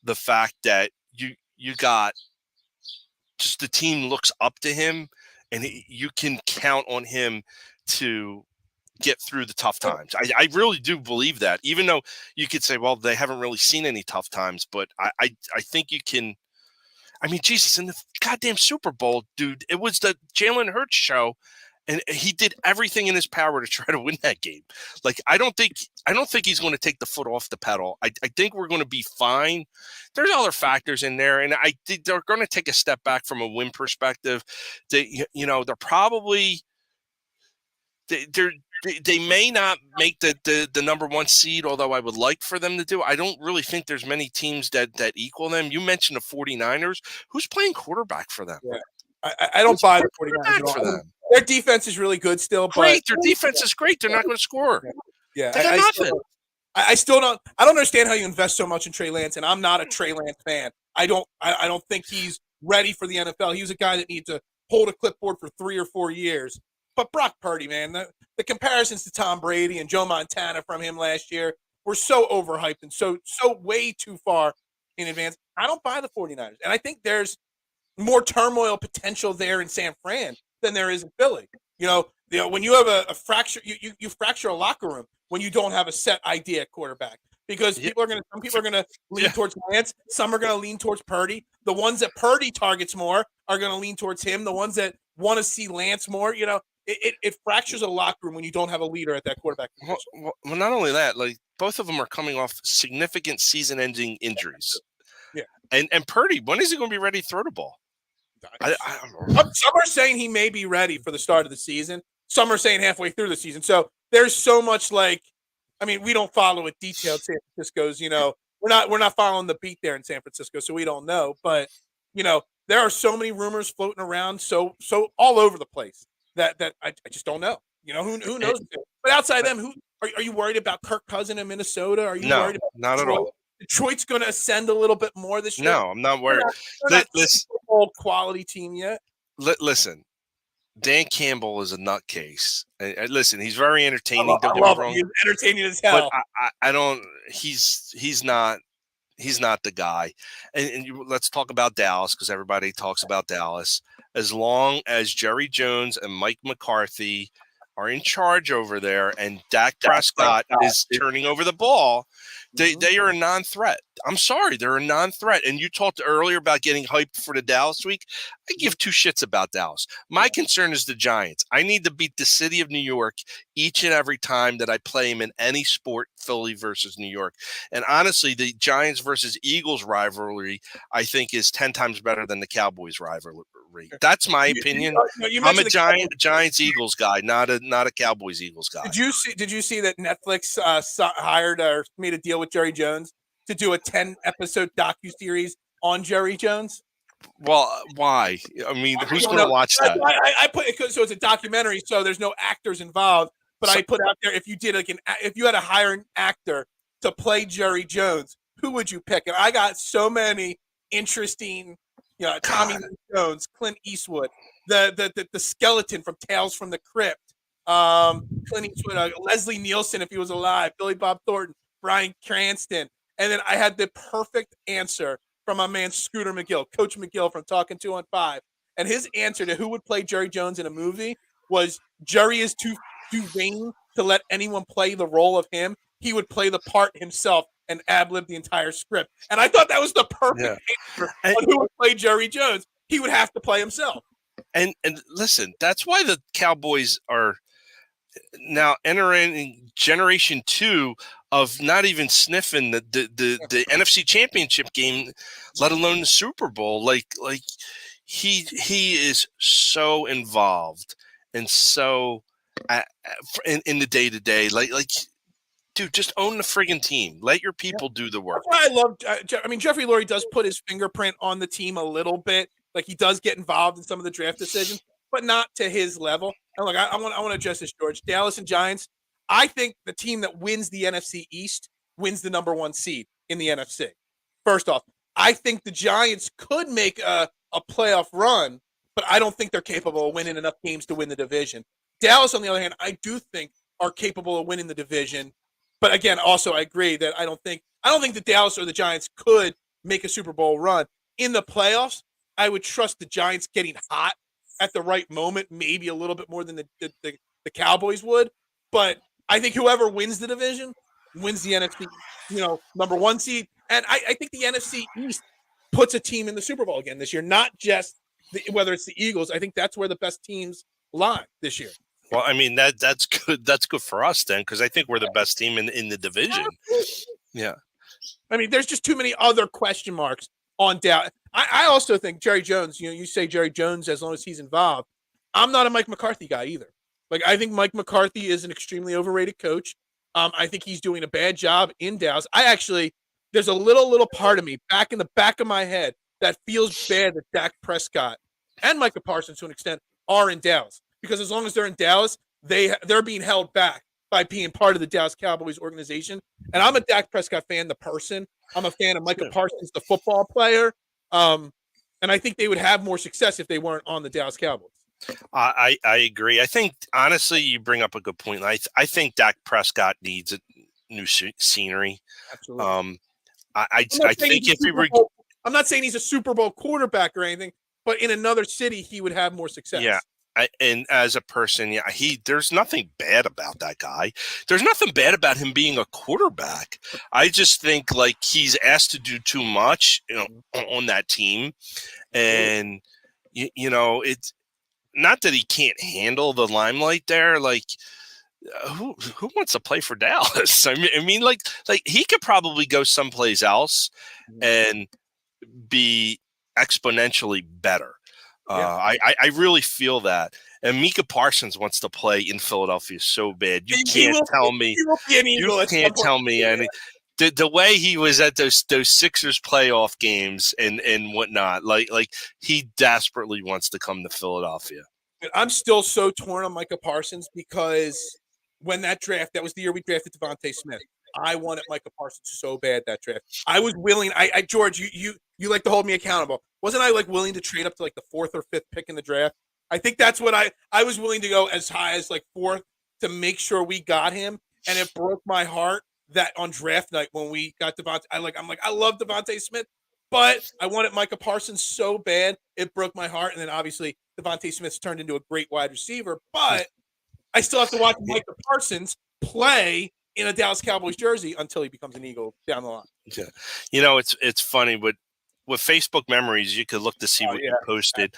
the fact that you got just the team looks up to him, and you can count on him to get through the tough times. I really do believe that, even though you could say, well, they haven't really seen any tough times, but I think you can. I mean, Jesus, in the goddamn Super Bowl, dude, it was the Jalen Hurts show, and he did everything in his power to try to win that game. Like, I don't think he's going to take the foot off the pedal. I think we're going to be fine. There's other factors in there, and I think they're going to take a step back from a win perspective. They're probably they may not make the number one seed, although I would like for them to do. I don't really think there's many teams that equal them. You mentioned the 49ers. Who's playing quarterback for them? Yeah. I don't buy the 49ers at all. For them. Their defense is really good still. Great. But Their defense is great. They're not going to score. Yeah. They got nothing. I still don't. I don't understand how you invest so much in Trey Lance, and I'm not a Trey Lance fan. I don't think he's ready for the NFL. He was a guy that needs to hold a clipboard for 3 or 4 years. But Brock Purdy, man, the comparisons to Tom Brady and Joe Montana from him last year were so overhyped and so way too far in advance. I don't buy the 49ers, and I think there's more turmoil potential there in San Fran than there is in Philly. When you have a fracture, you fracture a locker room when you don't have a set idea at quarterback, because some people are gonna lean towards Lance, some are gonna lean towards Purdy. The ones that Purdy targets more are gonna lean towards him. The ones that want to see Lance more, it fractures a locker room when you don't have a leader at that quarterback position. Well, not only that, like both of them are coming off significant season-ending injuries. Yeah, and Purdy, when is he going to be ready to throw the ball? I don't know. Some are saying he may be ready for the start of the season. Some are saying halfway through the season. So there's so much we don't follow it detailed. San Francisco's, we're not following the beat there in San Francisco, so we don't know. But there are so many rumors floating around, so all over the place that I just don't know. Who knows? But outside them, who are you worried about? Kirk Cousins in Minnesota? Are you worried about not Detroit? At all. Detroit's going to ascend a little bit more this year. No, I'm not worried. They're not a quality team yet. Listen, Dan Campbell is a nutcase. Listen, he's very entertaining. I love him. He's entertaining as hell. But I don't. He's not the guy. And let's talk about Dallas, because everybody talks about Dallas. As long as Jerry Jones and Mike McCarthy are in charge over there, and Dak Prescott is turning over the ball, they are a non-threat. I'm sorry, they're a non-threat. And you talked earlier about getting hyped for the Dallas week. I give two shits about Dallas. My concern is the Giants. I need to beat the city of New York each and every time that I play them in any sport, Philly versus New York. And honestly, the Giants versus Eagles rivalry, I think, is 10 times better than the Cowboys rivalry. That's my opinion. I'm a Giants-Eagles guy, not a Cowboys-Eagles guy. Did you see that Netflix hired or made a deal with Jerry Jones to do a 10-episode docuseries on Jerry Jones? Well, why? I mean, who's going to watch that? I put it so it's a documentary, so there's no actors involved. But I put out there, if you did if you had to hire an actor to play Jerry Jones, who would you pick? And I got so many interesting, Tommy Lee Jones, Clint Eastwood, the skeleton from Tales from the Crypt, Clint Eastwood, Leslie Nielsen if he was alive, Billy Bob Thornton, Bryan Cranston. And then I had the perfect answer from my man Scooter McGill, Coach McGill from Talking 2 on 5. And his answer to who would play Jerry Jones in a movie was Jerry is too vain to let anyone play the role of him. He would play the part himself and ad-lib the entire script. And I thought that was the perfect answer on who would play Jerry Jones. He would have to play himself. And listen, that's why the Cowboys are now entering generation 2 of not even sniffing the NFC Championship game, let alone the Super Bowl. Like he is so involved and so in the day to day. Like, dude, just own the friggin' team. Let your people do the work. That's why I love. Jeffrey Lurie does put his fingerprint on the team a little bit. Like he does get involved in some of the draft decisions. but not to his level. And look, I want to address this, George. Dallas and Giants. I think the team that wins the NFC East wins the number 1 seed in the NFC. First off, I think the Giants could make a playoff run, but I don't think they're capable of winning enough games to win the division. Dallas, on the other hand, I do think are capable of winning the division. But again, also I agree that I don't think the Dallas or the Giants could make a Super Bowl run. In the playoffs, I would trust the Giants getting hot at the right moment, maybe a little bit more than the Cowboys would. But I think whoever wins the division wins the NFC, number 1 seed. And I think the NFC East puts a team in the Super Bowl again this year, not just whether it's the Eagles. I think that's where the best teams lie this year. Well, I mean, that's good. That's good for us then, because I think we're the best team in the division. Yeah. I mean, there's just too many other question marks on Dallas. I also think Jerry Jones, you say Jerry Jones as long as he's involved. I'm not a Mike McCarthy guy either. Like, I think Mike McCarthy is an extremely overrated coach. I think he's doing a bad job in Dallas. There's a little part of me back in the back of my head that feels bad that Dak Prescott and Micah Parsons to an extent are in Dallas. Because as long as they're in Dallas, they're being held back by being part of the Dallas Cowboys organization. And I'm a Dak Prescott fan, the person. I'm a fan of Micah Parsons, the football player. And I think they would have more success if they weren't on the Dallas Cowboys. I agree. I think, honestly, you bring up a good point. I think Dak Prescott needs a new scenery. Absolutely. I think if we were – I'm not saying he's a Super Bowl quarterback or anything, but in another city, he would have more success. Yeah. And as a person, there's nothing bad about that guy. There's nothing bad about him being a quarterback. I just think like he's asked to do too much, on that team, and it's not that he can't handle the limelight there. Like, who wants to play for Dallas? I mean, like he could probably go someplace else and be exponentially better. I really feel that. And Micah Parsons wants to play in Philadelphia so bad. You can't tell me. And the way he was at those Sixers playoff games and whatnot, like he desperately wants to come to Philadelphia. I'm still so torn on Micah Parsons because when that was the year we drafted Devontae Smith. I wanted Micah Parsons so bad that draft. I was willing. George, you like to hold me accountable. Wasn't I like willing to trade up to like the 4th or 5th pick in the draft? I think that's what I was willing to go as high as like 4th to make sure we got him. And it broke my heart that on draft night when we got Devontae, I love Devontae Smith, but I wanted Micah Parsons so bad it broke my heart. And then obviously Devontae Smith's turned into a great wide receiver, but I still have to watch Micah Parsons play in a Dallas Cowboys jersey until he becomes an Eagle down the line. Yeah. It's funny, but with Facebook memories, you could look to see what you posted.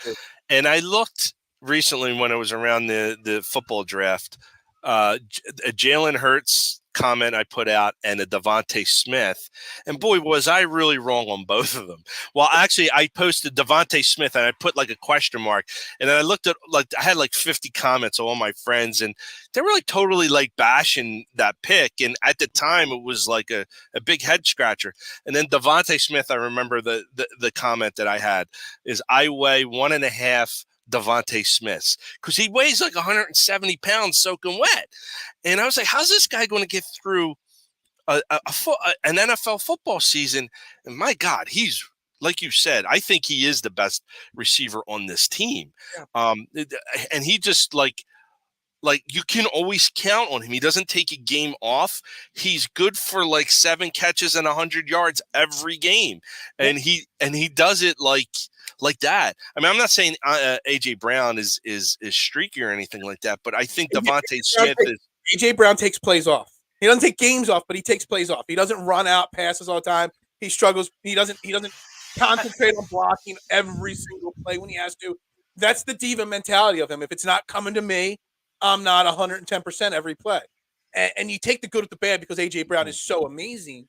And I looked recently when I was around the football draft, a Jalen Hurts comment I put out and a Devontae Smith. And boy, was I really wrong on both of them. Well, actually, I posted Devontae Smith and I put like a question mark. And then I looked at I had like 50 comments, all my friends, and they were like totally like bashing that pick. And at the time, it was like a big head scratcher. And then Devontae Smith, I remember the comment that I had is I weigh 1.5 Devontae Smiths because he weighs like 170 pounds soaking wet. And I was like, how's this guy going to get through an NFL football season? And my God, he's, like you said, I think he is the best receiver on this team. Yeah. And he just like you can always count on him. He doesn't take a game off. He's good for like 7 catches and 100 yards every game. And he does it like that. I mean, I'm not saying AJ Brown is streaky or anything like that, but I think Devontae Smith is. AJ Brown takes plays off. He doesn't take games off, but he takes plays off. He doesn't run out passes all the time. He struggles. He doesn't concentrate on blocking every single play when he has to. That's the diva mentality of him. If it's not coming to me, I'm not 110% every play. And you take the good with the bad because AJ Brown is so amazing.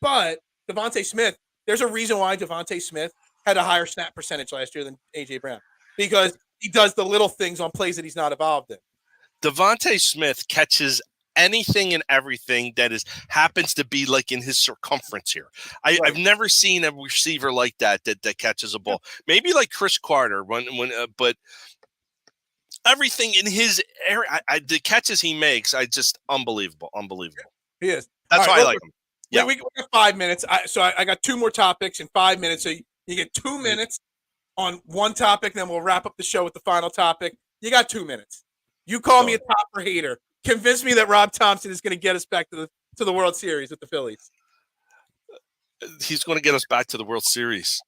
But Devontae Smith, there's a reason why Devontae Smith had a higher snap percentage last year than AJ Brown because he does the little things on plays that he's not involved in. Devontae Smith catches anything and everything that happens to be like in his circumference here. I've never seen a receiver like that catches a ball. Maybe like Chris Carter but everything in his area. The catches he makes, unbelievable. He is. That's why I like him. Yeah. We got 5 minutes. I got two more topics in 5 minutes. So you get 2 minutes on one topic, then we'll wrap up the show with the final topic. You got 2 minutes. You call me a topper hater. Convince me that Rob Thompson is going to get us back to the World Series with the Phillies. He's going to get us back to the World Series.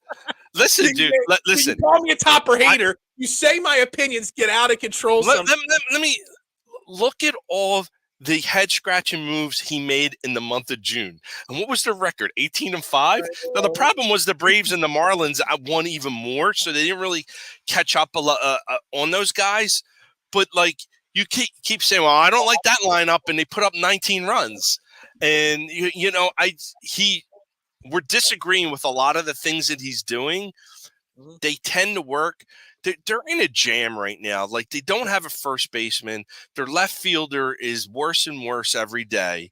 Listen, dude. Listen. You call me a topper hater. You say my opinions get out of control. Let me look at all the head-scratching moves he made in the month of June. And what was their record? 18-5? Now, the problem was the Braves and the Marlins won even more, so they didn't really catch up a lot, on those guys. But, like, you keep saying, well, I don't like that lineup, and they put up 19 runs. And, we're disagreeing with a lot of the things that he's doing. They tend to work. They're in a jam right now. Like, they don't have a first baseman. Their left fielder is worse and worse every day.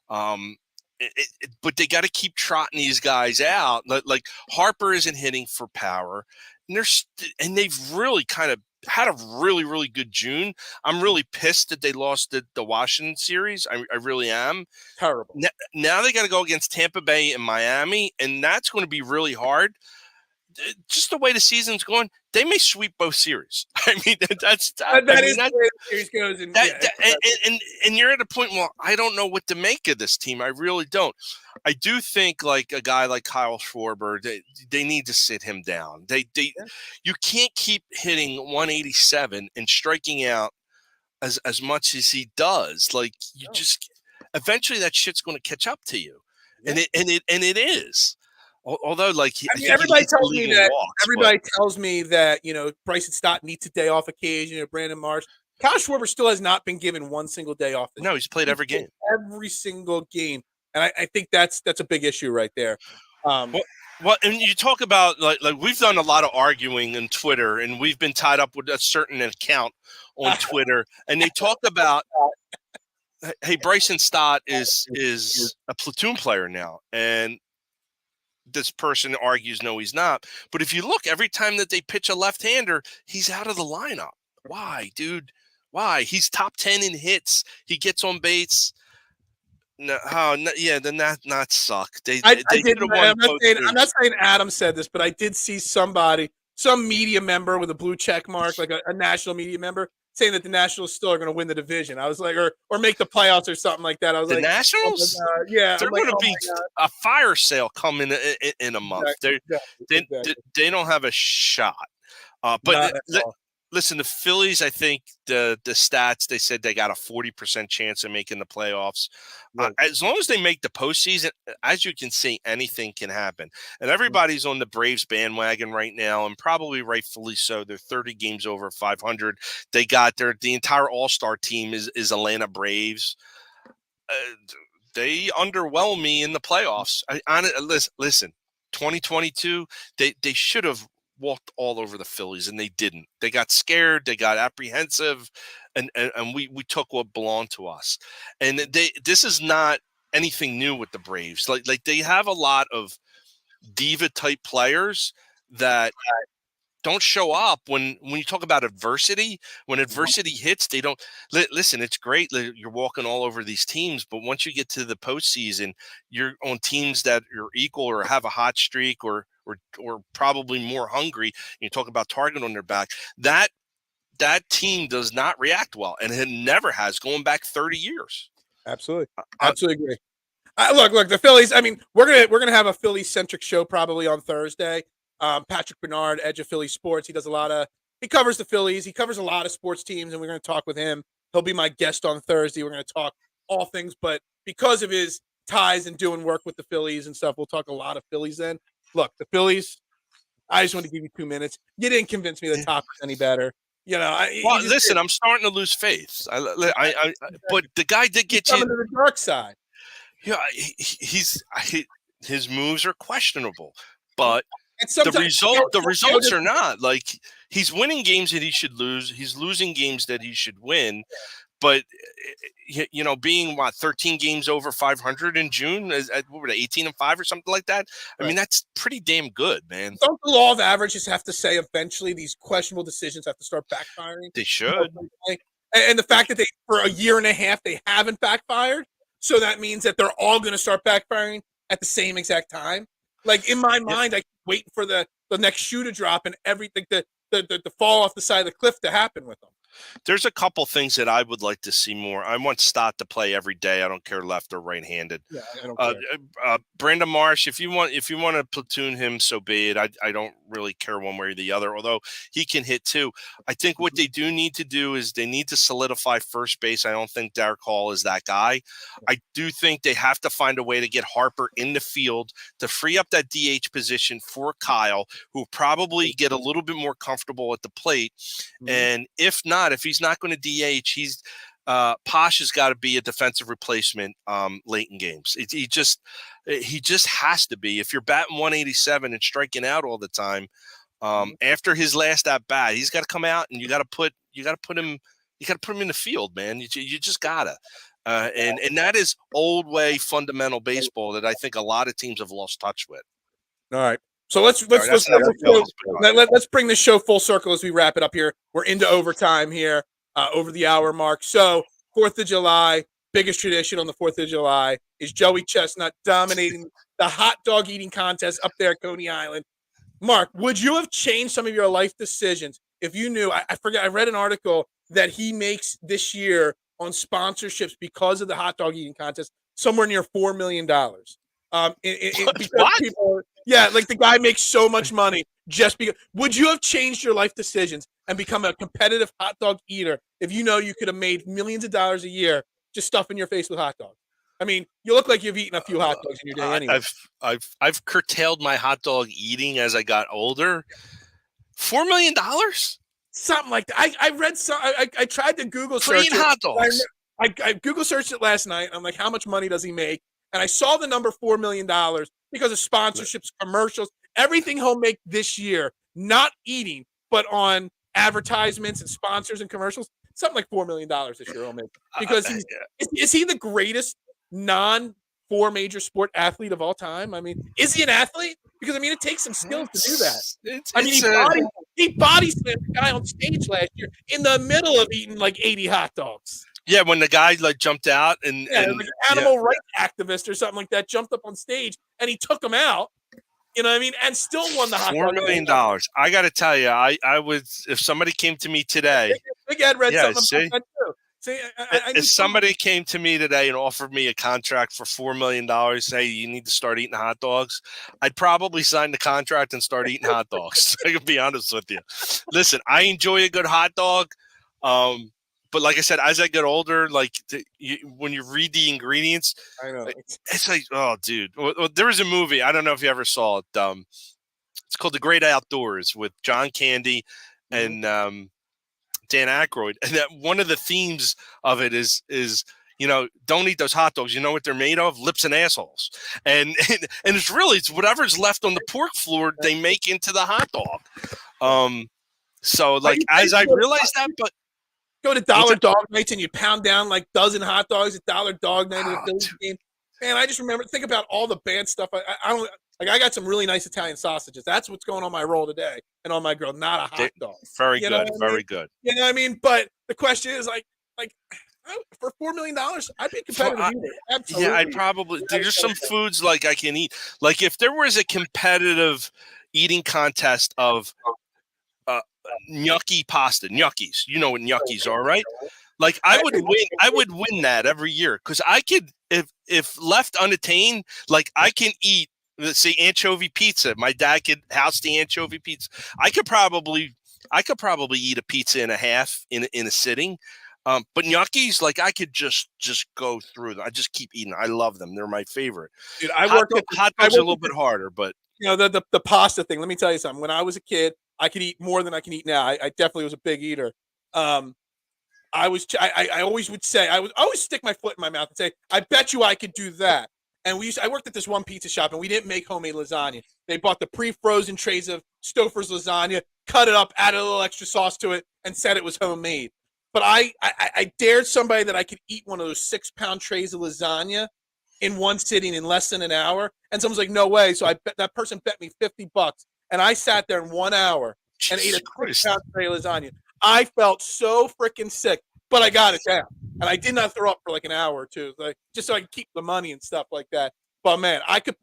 But they got to keep trotting these guys out. Like Harper isn't hitting for power. And they've really kind of had a really, really good June. I'm really pissed that they lost the Washington series. I really am. Terrible. Now they got to go against Tampa Bay and Miami, and that's going to be really hard. Just the way the season's going, they may sweep both series. I mean, that's the way the series goes. And you're at a point, well, I don't know what to make of this team. I really don't. I do think like a guy like Kyle Schwarber, they need to sit him down. You can't keep hitting 187 and striking out as much as he does. Like just eventually that shit's going to catch up to you, and it is. Although, like, everybody tells me that Bryson Stott needs a day off occasion. Brandon Marsh, Kyle Schwarber still has not been given one single day off. No, he's played every game, every single game, and I think that's a big issue right there. Well, and you talk about like we've done a lot of arguing on Twitter, and we've been tied up with a certain account on Twitter, and they talk about, hey, Bryson Stott is a platoon player now, and this person argues, no, he's not. But if you look, every time that they pitch a left-hander, he's out of the lineup. Why, dude? Why? He's top 10 in hits. He gets on base. No, then that not suck. I'm not saying Adam said this, but I did see some media member with a blue check mark, like a national media member, saying that the Nationals still are going to win the division. I was like, or make the playoffs or something like that. I was the Nationals? Yeah. They're going to be a fire sale coming in a month. Exactly. They don't have a shot. But listen, the Phillies, I think the stats, they said they got a 40% chance of making the playoffs. Right. As long as they make the postseason, as you can see, anything can happen. And everybody's on the Braves bandwagon right now, and probably rightfully so. They're 30 games over 500. They got the entire All-Star team is Atlanta Braves. They underwhelm me in the playoffs. Listen, 2022, they should have walked all over the Phillies, and they didn't. They got scared, they got apprehensive, and we took what belonged to us. And this is not anything new with the Braves. Like they have a lot of diva type players that don't show up when you talk about adversity. When adversity hits, they don't listen. It's great that you're walking all over these teams, but once you get to the postseason, you're on teams that are equal or have a hot streak or probably more hungry. You talk about target on their back. That team does not react well, and it never has, going back 30 years. Absolutely agree. Look, the Phillies. I mean, we're gonna have a Phillies centric show probably on Thursday. Patrick Bernard, Edge of Philly Sports. He covers the Phillies. He covers a lot of sports teams, and we're going to talk with him. He'll be my guest on Thursday. We're going to talk all things, but because of his ties and doing work with the Phillies and stuff, we'll talk a lot of Phillies then. Look, the Phillies, I just want to give you 2 minutes. You didn't convince me the top is any better. Listen, I'm starting to lose faith. But the guy did get you to the dark side. Yeah, his moves are questionable, but the results are not. Like, he's winning games that he should lose. He's losing games that he should win. but being 13 games over 500 in June, what were they, 18-5 or something like that? I mean, that's pretty damn good, man. Don't the law of averages have to say eventually these questionable decisions have to start backfiring? They should. And the fact that for a year and a half they haven't backfired, so that means that they're all going to start backfiring at the same exact time. Like in my mind, I keep waiting for the next shoe to drop and everything the fall off the side of the cliff to happen with them. There's a couple things that I would like to see more. I want Stott to play every day. I don't care left or right-handed. Yeah, I don't care. Brandon Marsh, if you want to platoon him, so be it. I don't really care one way or the other, although he can hit too. I think what they do need to do is they need to solidify first base. I don't think Derek Hall is that guy. I do think they have to find a way to get Harper in the field to free up that DH position for Kyle, who will probably get a little bit more comfortable at the plate. Mm-hmm. And if not, if he's not going to DH, he's Posh has got to be a defensive replacement late in games. He just has to be. If you're batting 187 and striking out all the time, after his last at bat, he's got to come out and you got to put him in the field, man. You just gotta. And that is old way fundamental baseball that I think a lot of teams have lost touch with. All right. So let's bring this show full circle as we wrap it up here. We're into overtime here, over the hour mark. So 4th of July, biggest tradition on the 4th of July is Joey Chestnut dominating the hot dog eating contest up there at Coney Island. Mark, would you have changed some of your life decisions if you knew? I forget. I read an article that he makes this year on sponsorships because of the hot dog eating contest somewhere near $4 million. Because people, like the guy makes so much money just because. Would you have changed your life decisions and become a competitive hot dog eater if you know you could have made millions of dollars a year just stuffing your face with hot dogs? I mean, you look like you've eaten a few hot dogs in your day anyway. I've curtailed my hot dog eating as I got older. $4 million, something like that. I read some. I tried to Google search it. Hot dogs. I Google searched it last night. I'm like, how much money does he make? And I saw the number $4 million because of sponsorships, commercials, everything he'll make this year, not eating, but on advertisements and sponsors and commercials. Something like $4 million this year he'll make. Because is he the greatest non-4 major sport athlete of all time? I mean, is he an athlete? Because, I mean, it takes some skills to do that. He body slammed the guy on stage last year in the middle of eating like 80 hot dogs. Yeah, when the guy jumped out and like an animal rights activist or something like that jumped up on stage and he took him out. You know what I mean? And still won the hot dog. $4 million. I got to tell you, I would, if somebody came to me today. Big Ed read something about that too. See, if somebody came to me today and offered me a contract for $4 million, say you need to start eating hot dogs, I'd probably sign the contract and start eating hot dogs. I can be honest with you. Listen, I enjoy a good hot dog. But like I said, as I get older, when you read the ingredients, I know it's like, oh, dude. Well, there was a movie. I don't know if you ever saw it. It's called The Great Outdoors with John Candy and Dan Aykroyd. And that one of the themes of it is don't eat those hot dogs. You know what they're made of? Lips and assholes. And it's whatever's left on the pork floor they make into the hot dog. So as I realized that, but. Go to Dollar Dog Nights and you pound down like dozen hot dogs at Dollar Dog Night at the Phillies game. Man, I just think about all the bad stuff. I got some really nice Italian sausages. That's what's going on my roll today and on my grill, not a hot dog. Very good, very good. You know what I mean? But the question is like for $4 million, I'd be competitive. Absolutely. Yeah, I'd probably. There's some foods I can eat. Like if there was a competitive eating contest of gnocchi pasta, gnocchis. You know what gnocchis are, right? I would win that every year because I could, if left unattained, I can eat, let's say, anchovy pizza. My dad could house the anchovy pizza. I could probably eat a pizza and a half in a sitting. But gnocchis, I could just go through them. I just keep eating. I love them. They're my favorite. Dude, hot dogs are a little bit harder, but the pasta thing. Let me tell you something. When I was a kid, I could eat more than I can eat now. I definitely was a big eater. I always would say, I would always stick my foot in my mouth and say, I bet you I could do that. And I worked at this one pizza shop and we didn't make homemade lasagna. They bought the pre-frozen trays of Stouffer's lasagna, cut it up, added a little extra sauce to it, and said it was homemade. but I dared somebody that I could eat one of those 6-pound trays of lasagna in one sitting in less than an hour. And someone's like, no way. So that person bet me $50. And I sat there in 1 hour and ate a 6-pound tray of lasagna. I felt so freaking sick, but I got it down. And I did not throw up for like an hour or two, like, just so I could keep the money and stuff like that. But man, I could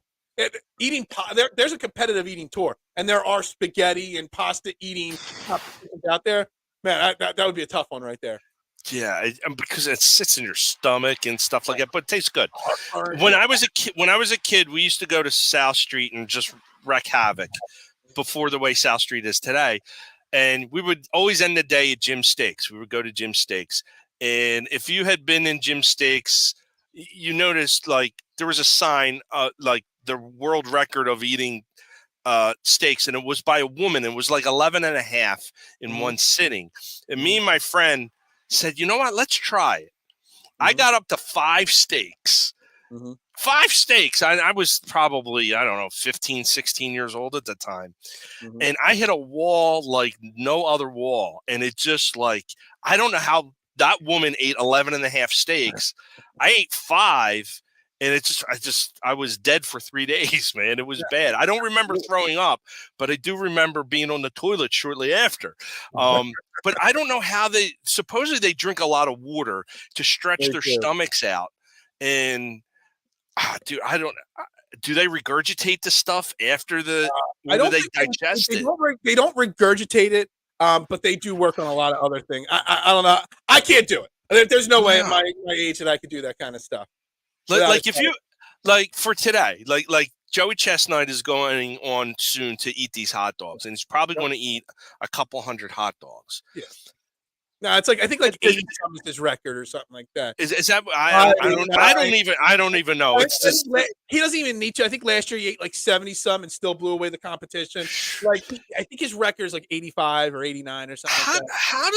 eating. There's a competitive eating tour, and there are spaghetti and pasta eating out there. Man, that would be a tough one right there. Yeah, because it sits in your stomach and stuff like that, but it tastes good. When I was a kid, we used to go to South Street and just wreak havoc before the way South Street is today. And we would always end the day at Jim Steaks. We would go to Jim Steaks. And if you had been in Jim Steaks, you noticed like there was a sign like the world record of eating steaks, and it was by a woman. It was like 11 and a half in one sitting. And me and my friend said, you know what, let's try it. I got up to 5 steaks. 5 steaks. I was probably, I don't know, 15, 16 years old at the time. And I hit a wall like no other wall. And it just like, I don't know how that woman ate 11 and a half steaks. I ate 5. And I was dead for 3 days, man. It was bad. I don't remember throwing up, but I do remember being on the toilet shortly after. But I don't know how supposedly they drink a lot of water to stretch their stomachs out. And dude, do they regurgitate the stuff after they digest it? They don't regurgitate it, but they do work on a lot of other things. I don't know. I can't do it. There's no way at my age that I could do that kind of stuff. Like if you like for today, like Joey Chestnut is going on soon to eat these hot dogs, and he's probably going to eat a couple hundred hot dogs. Yeah. No, it's like I think like 80 is his record or something like that. Is that I don't even know. It's just he doesn't even need to. I think last year he ate like 70 some and still blew away the competition. Like I think his record is like 85 or 89 or something. How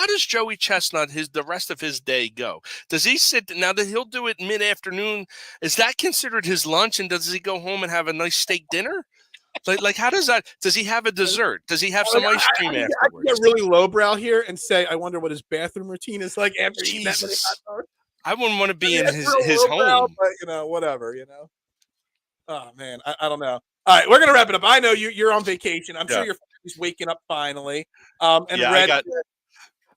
does Joey Chestnut the rest of his day go? Does he sit now that he'll do it mid-afternoon? Is that considered his lunch? And does he go home and have a nice steak dinner? Like how does that? Does he have a dessert? Does he have some ice cream afterwards? I can get really lowbrow here and say, I wonder what his bathroom routine is like after eating that many hot dogs. I wouldn't want to be in his home, but whatever. Oh man, I don't know. All right, we're gonna wrap it up. I know you're on vacation. I'm sure your family's waking up finally.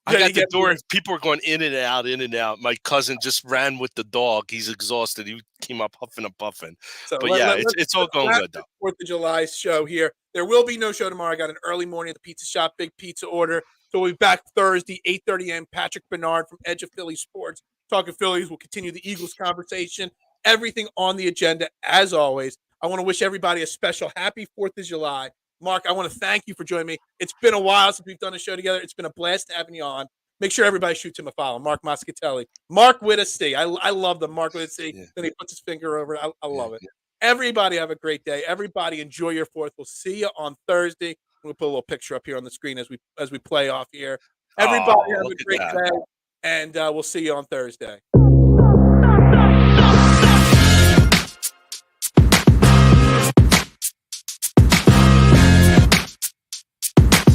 I got the door. People are going in and out, in and out. My cousin just ran with the dog. He's exhausted. He came up huffing and puffing. So it's all going good, though. 4th of July show here. There will be no show tomorrow. I got an early morning at the pizza shop, big pizza order. So we'll be back Thursday, 8:30 a.m. Patrick Bernard from Edge of Philly Sports. Talking Phillies. We'll continue the Eagles conversation. Everything on the agenda, as always. I want to wish everybody a special happy 4th of July. Mark, I want to thank you for joining me. It's been a while since we've done a show together. It's been a blast having you on. Make sure everybody shoots him a follow. Marc Moscatelli. Mark with a C. I love the Mark with a C. Yeah. Then he puts his finger over it. I love it. Yeah. Everybody have a great day. Everybody enjoy your 4th. We'll see you on Thursday. We'll put a little picture up here on the screen as we play off here. Everybody have a great day, and we'll see you on Thursday.